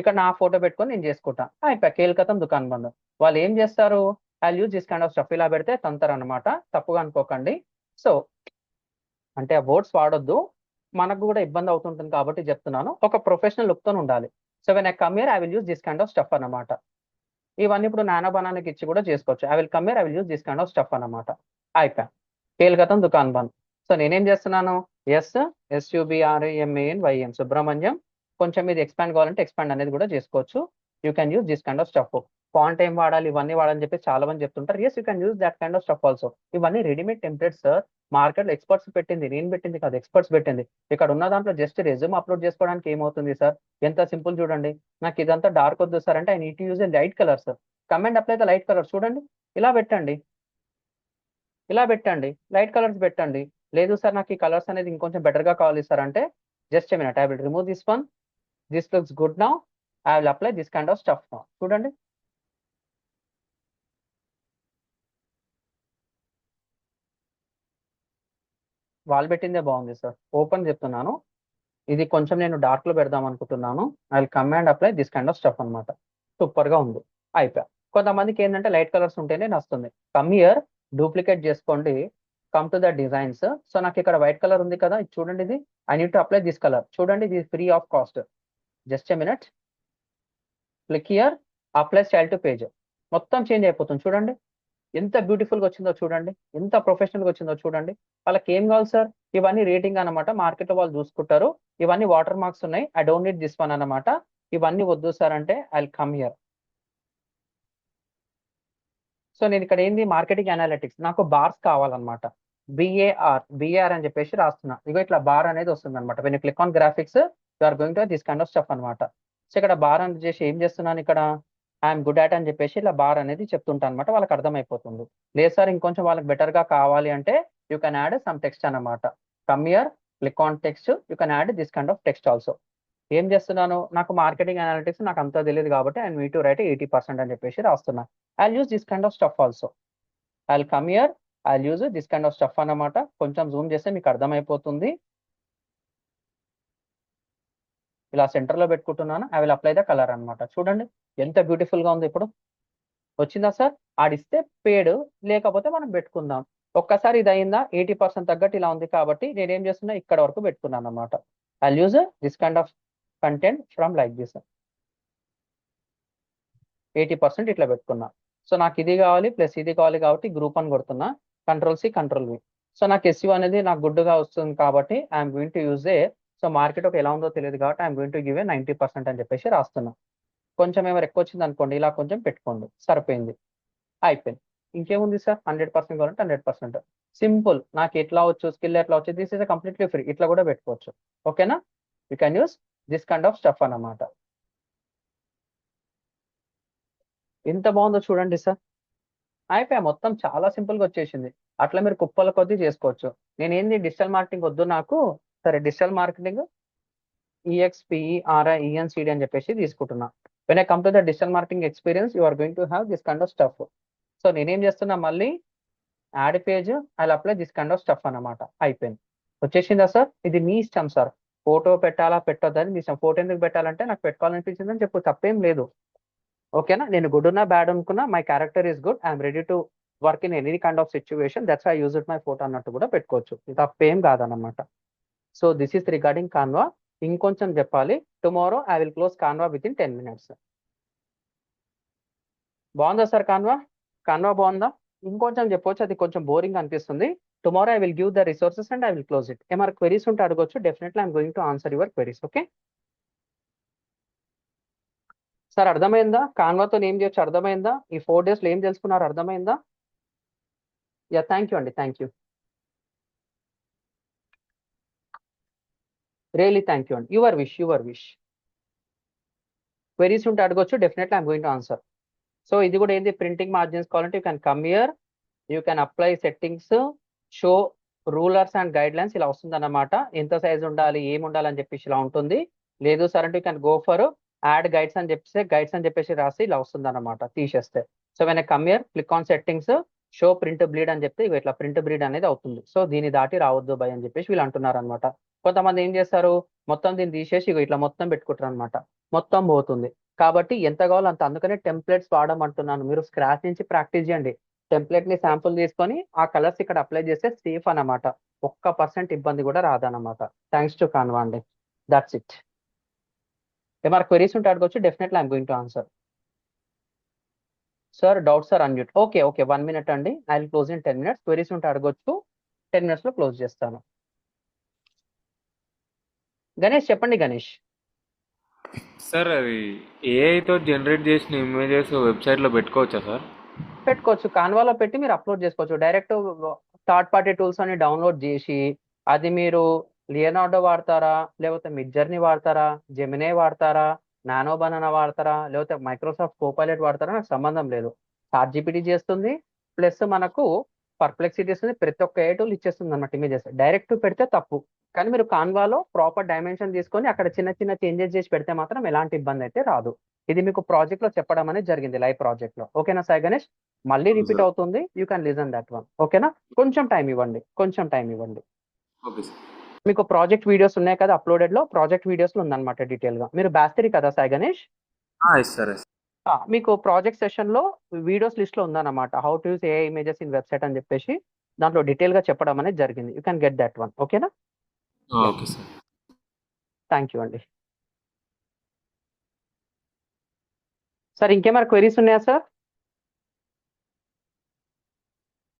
ఇక్కడ నా ఫోటో పెట్టుకొని నేను చేసుకుంటా, అయిపోయా, కేల్కతం దుకాన్ బంద్. వాళ్ళు ఏం చేస్తారు, I use this kind of stuff. ఇలా పెడితే తంతారు అనమాట, తప్పుగా అనుకోకండి. సో అంటే ఆ వర్డ్స్ వాడొద్దు, మనకు కూడా ఇబ్బంది అవుతుంటుంది కాబట్టి చెప్తున్నాను. ఒక ప్రొఫెషనల్ లుక్ తో ఉండాలి. So when I come here, I will use this kind of stuff అన్నమాట. ఇవన్నీ ఇప్పుడు నానా బనానికి ఇచ్చి కూడా చేసుకోవచ్చు. I will come here, I will use this kind of stuff అన్నమాట. అయిపోయా, కేల్కతం దుకాన్ బంద్. సో నేనేం చేస్తున్నాను, SUBRAMANYM, సుబ్రహ్మణ్యం. కొంచెం ఇది ఎక్స్పాండ్ కావాలంటే ఎక్స్పాండ్ అనేది కూడా చేసుకోవచ్చు. You can use this kind of stuff. Font ఏం వాడాలి, ఇవన్నీ వాడాలని చెప్పి చాలా మంది చెప్తుంటారు. Yes, you can use that kind of stuff also. ఇవన్నీ రెడీమేడ్ టెంప్లెట్స్ సార్. మార్కెట్ లో ఎక్స్పర్ట్స్ పెట్టింది, నేను పెట్టింది కాదు, ఎక్స్పర్ట్స్ పెట్టింది. ఇక్కడ ఉన్న దాంట్లో జస్ట్ రెజ్యూమ్ అప్లోడ్ చేసుకోవడానికి ఏమవుతుంది సార్, ఎంత సింపుల్ చూడండి. నాకు ఇదంతా డార్క్ వద్దు సార్ అంటే I need to use a light colour sir. Comment apply the light colour. చూడండి, ఇలా పెట్టండి, ఇలా పెట్టండి, లైట్ కలర్స్ పెట్టండి. లేదు సార్ నాకు ఈ కలర్స్ అనేది ఇంకొంచెం బెటర్ గా కావాలి సార్ అంటే, just minute, I will remove this one. This looks good now. I will apply this kind of stuff now. చూడండి, వాళ్ళు పెట్టిందే బాగుంది సార్, ఓపెన్ చెప్తున్నాను. ఇది కొంచెం నేను డార్క్ లో పెడదాం అనుకుంటున్నాను. I will come and apply this kind of stuff అనమాట. సూపర్ గా ఉంది, అయిపోయా. కొంతమందికి ఏంటంటే లైట్ కలర్స్ ఉంటేనే నచ్చుతుంది. కమ్ ఇయర్, డూప్లికేట్ చేసుకోండి, come to the designs. So నాకు ఇక్కడ వైట్ కలర్ ఉంది కదా, ఇది చూడండి, ఇది I need to apply this colour. చూడండి, ఇది free of cost. Just a minute, click here, apply style to page. మొత్తం చేంజ్ అయిపోతుంది. చూడండి ఎంత బ్యూటిఫుల్ గా వచ్చిందో, చూడండి ఎంత ప్రొఫెషనల్ గా వచ్చిందో. చూడండి, వాళ్ళకి ఏం కావాలి సార్, ఇవన్నీ రేటింగ్ అనమాట, మార్కెట్ లో వాళ్ళు చూసుకుంటారు. ఇవన్నీ వాటర్ మార్క్స్ ఉన్నాయి, I don't need this one అనమాట. ఇవన్నీ వద్దు సార్ అంటే I will come here. So నేను ఇక్కడ ఏంది, మార్కెటింగ్ అనాలిటిక్స్, నాకు బార్స్ కావాలన్నమాట. బిఏఆర్ అని చెప్పేసి రాస్తున్నా. ఇగో ఇట్లా బార్ అనేది వస్తుంది అనమాట. When click on graphics, you are going to this kind of stuff అనమాట. సో ఇక్కడ బార్ అని చేసి ఏం చేస్తున్నాను, ఇక్కడ ఐఎమ్ గుడ్ అట్ అని చెప్పేసి ఇలా బార్ అనేది చెప్తుంటా అనమాట. వాళ్ళకి అర్థమైపోతుంది. లేదు సార్ ఇంకొంచెం వాళ్ళకి బెటర్ గా కావాలి అంటే you can add some text అనమాట. Come here, click on text, you can add this kind of text also. ఏం చేస్తున్నాను, నాకు మార్కెటింగ్ అనలిటిక్స్ నాకు అంతా తెలియదు కాబట్టి ఐ నీడ్ టు రైట్ 80% అని చెప్పేసి రాస్తున్నా. I use this kind of stuff also. I come here, I use this kind of stuff అన్నమాట. కొంచెం జూమ్ చేస్తే మీకు అర్థమైపోతుంది. ఇలా సెంటర్ లో పెట్టుకుంటున్నాను. I will apply the colour అన్నమాట. చూడండి ఎంత బ్యూటిఫుల్ గా ఉంది. ఇప్పుడు వచ్చిందా సార్? ఆడిస్తే పేడ్, లేకపోతే మనం పెట్టుకుందాం. ఒక్కసారి ఇది అయిందా, 80% తగ్గట్టు ఇలా ఉంది కాబట్టి నేనేం చేస్తున్నా, ఇక్కడ వరకు పెట్టుకున్నాను అనమాట. I use this kind of content from like this. 80% ఇట్లా పెట్టుకున్నా. సో నాకు ఇది కావాలి ప్లస్ ఇది కావాలి కాబట్టి గ్రూప్ అని కొడుతున్నా. Ctrl+C Ctrl+V. సో నాకు SU అనేది నాకు గుడ్డుగా వస్తుంది కాబట్టి I'm going to use A. So market ఒక ఎలా ఉందో తెలియదు కాబట్టి I'm going to give a 90% అని చెప్పేసి రాస్తున్నా. కొంచెం ఏమైనా ఎక్కువ వచ్చింది అనుకోండి, ఇలా కొంచెం పెట్టుకోండి, సరిపోయింది, అయిపోయింది. ఇంకేముంది సార్, 100% కావాలంటే 100%. సింపుల్. నాకు ఎట్లా వచ్చు, స్కిల్ ఎట్లా వచ్చు, దిస్ ఇస్ కంప్లీట్లీ ఫ్రీ. ఇట్లా కూడా పెట్టుకోవచ్చు. ఓకేనా? You can use this kind of stuff అన్నమాట. ఎంత బాగుందో చూడండి సార్. అయిపోయా, మొత్తం చాలా సింపుల్ గా వచ్చేసింది. అట్లా మీరు కుప్పల కొద్దీ చేసుకోవచ్చు. నేను ఏంది డిజిటల్ మార్కెటింగ్ వద్దు నాకు, సరే డిజిటల్ మార్కెటింగ్ EXPERIENCD అని చెప్పేసి తీసుకుంటున్నా. When I come to the digital marketing experience, you are going to have this kind of stuff. So నేనేం చేస్తున్నా, మళ్ళీ add page, I apply this kind of stuff అన్నమాట. అయిపోయింది. వచ్చేసిందా సార్? ఇది మీ ఇష్టం సార్, ఫోటో పెట్టాలా పెట్టొద్దని మీ ఇష్టం. ఫోటో ఎందుకు పెట్టాలంటే నాకు పెట్టుకోవాలనిపించింది అని చెప్పు, తప్పేం లేదు. ఓకేనా? నేను గుడ్ ఉన్నా బ్యాడ్ అనుకున్నా, my character is good, I'm ready to work in any kind of situation, that's I use it my photo అన్నట్టు కూడా పెట్టుకోవచ్చు. ఇది తప్పేం కాదన్నమాట. So this is regarding Canva. ఇంకొంచెం చెప్పాలి, tomorrow I will close Canva with in 10 minutes. బాగుందా సార్ కాన్వా? కాన్వా బాగుందా? ఇంకొంచెం చెప్పొచ్చు, అది కొంచెం బోరింగ్ అనిపిస్తుంది. Tomorrow I will give the resources and I will close it. ఏమైనా క్వెరీస్ ఉంటే అడగొచ్చు, definitely I'm going to answer your queries. Okay sir, అర్థమైందా? కాన్వాతో ఏం చేయొచ్చు అర్థమైందా? ఈ 4 days లో ఏం తెలుసుకున్నారు అర్థమైందా? యా, థ్యాంక్ యూ అండి, thank you, really thank you అండి. Your wish. క్వెరీస్ ఉంటే అడగొచ్చు, definitely I'm going to answer. So ఇది కూడా ఏంది, ప్రింటింగ్ మార్జిన్స్ కావాలంటే you can come here, you can apply settings, show rulers and guide lines, ఇలా వస్తుంది అన్నమాట. ఎంత సైజ్ ఉండాలి, ఏమి ఉండాలి అని చెప్పేసి ఇలా ఉంటుంది. లేదు సార్ అంటే you can go for add guides అని చెప్పేసి గైడ్స్ అని చెప్పేసి రాసి ఇలా వస్తుంది అన్నమాట తీసేస్తే. So when come here, click on settings, show print bleed అని చెప్తే ఇవి ఇట్లా ప్రింట్ బ్లీడ్ అనేది అవుతుంది. సో దీన్ని దాటి రావద్దు భయ్ అని చెప్పేసి వీళ్ళు అంటున్నారు అనమాట. కొంతమంది ఏం చేస్తారు, మొత్తం దీన్ని తీసేసి ఇట్లా మొత్తం పెట్టుకుంటారు అనమాట, మొత్తం పోతుంది. కాబట్టి ఎంత కావాలో అంత, అందుకనే టెంప్లెట్స్ వాడమంటున్నాను. మీరు స్క్రాచ్ నుంచి ప్రాక్టీస్ చేయండి. టెంప్లెట్ ని శాంపుల్ తీసుకొని ఆ కలర్స్ ఇక్కడ అప్లై చేస్తే సేఫ్ అన్నమాట. 1% ఇబ్బంది కూడా రాదన్నమాట. థ్యాంక్స్ టు కాన్వా అండి. That's it. ఏమైనా క్వెరీస్ ఉంటే అడగొచ్చు, definitely I'm going to answer. Sir doubt sir unmute. Okay 1 minute అండి, I will close in 10 minutes. Queries ఉంటే అడగొచ్చు, 10 minutes లో క్లోజ్ చేస్తాను. గణేష్ చెప్పండి గణేష్. సార్ అది ఏఐతో జనరేట్ చేసిన ఇమేజెస్ వెబ్సైట్లో పెట్టుకోవచ్చా సార్? పెట్టుకోవచ్చు, కాన్వాలో పెట్టి మీరు అప్లోడ్ చేసుకోవచ్చు. డైరెక్ట్ థర్డ్ పార్టీ టూల్స్ అని డౌన్లోడ్ చేసి, అది మీరు లియనార్డో వాడతారా, లేకపోతే మిడ్జర్నీ వాడతారా, జెమినే వాడతారా, నానో బనానా వాడతారా, లేకపోతే మైక్రోసాఫ్ట్ కోపైలట్ వాడతారా, నాకు సంబంధం లేదు. ChatGPT చేస్తుంది, ప్లస్ మనకు పర్ప్లెక్సిటీ ఇస్తుంది, ప్రతి ఒక్క ఏ టూల్ ఇచ్చేస్తుంది అన్నమాట. ఇమేజెస్ డైరెక్ట్ పెడితే తప్పు, కానీ మీరు కాన్వాలో ప్రాపర్ డైమెన్షన్ తీసుకొని అక్కడ చిన్న చిన్న చేంజెస్ చేసి పెడితే మాత్రం ఎలాంటి ఇబ్బంది అయితే రాదు. ఇది మీకు ప్రాజెక్ట్ లో చెప్పడం అనేది జరిగింది, లైవ్ ప్రాజెక్ట్ లో. ఓకేనా సాయి గణేష్? మళ్ళీ రిపీట్ అవుతుంది, you can listen that one. ఓకేనా? కొంచెం టైం ఇవ్వండి. Okay sir. మీకు ప్రాజెక్ట్ వీడియోస్ ఉన్నాయి కదా అప్లోడెడ్ లో, ప్రాజెక్ట్ వీడియోస్ లో ఉందన్నమాట డీటెయిల్ గా. మీరు బ్యాస్తరి కదా సాయి గణేష్? Yes sir. మీకు ప్రాజెక్ట్ సెషన్ లో వీడియోస్ లిస్ట్ లో ఉందన్నమాట, how to use AI images in website అని చెప్పేసి. దాంట్లో డీటెయిల్ గా చెప్పడం అనేది జరిగింది. You can get that one. ఓకేనా? Okay sir. థ్యాంక్ యూ అండి. సార్ ఇంకేమైనా క్వెరీస్ ఉన్నాయా సార్?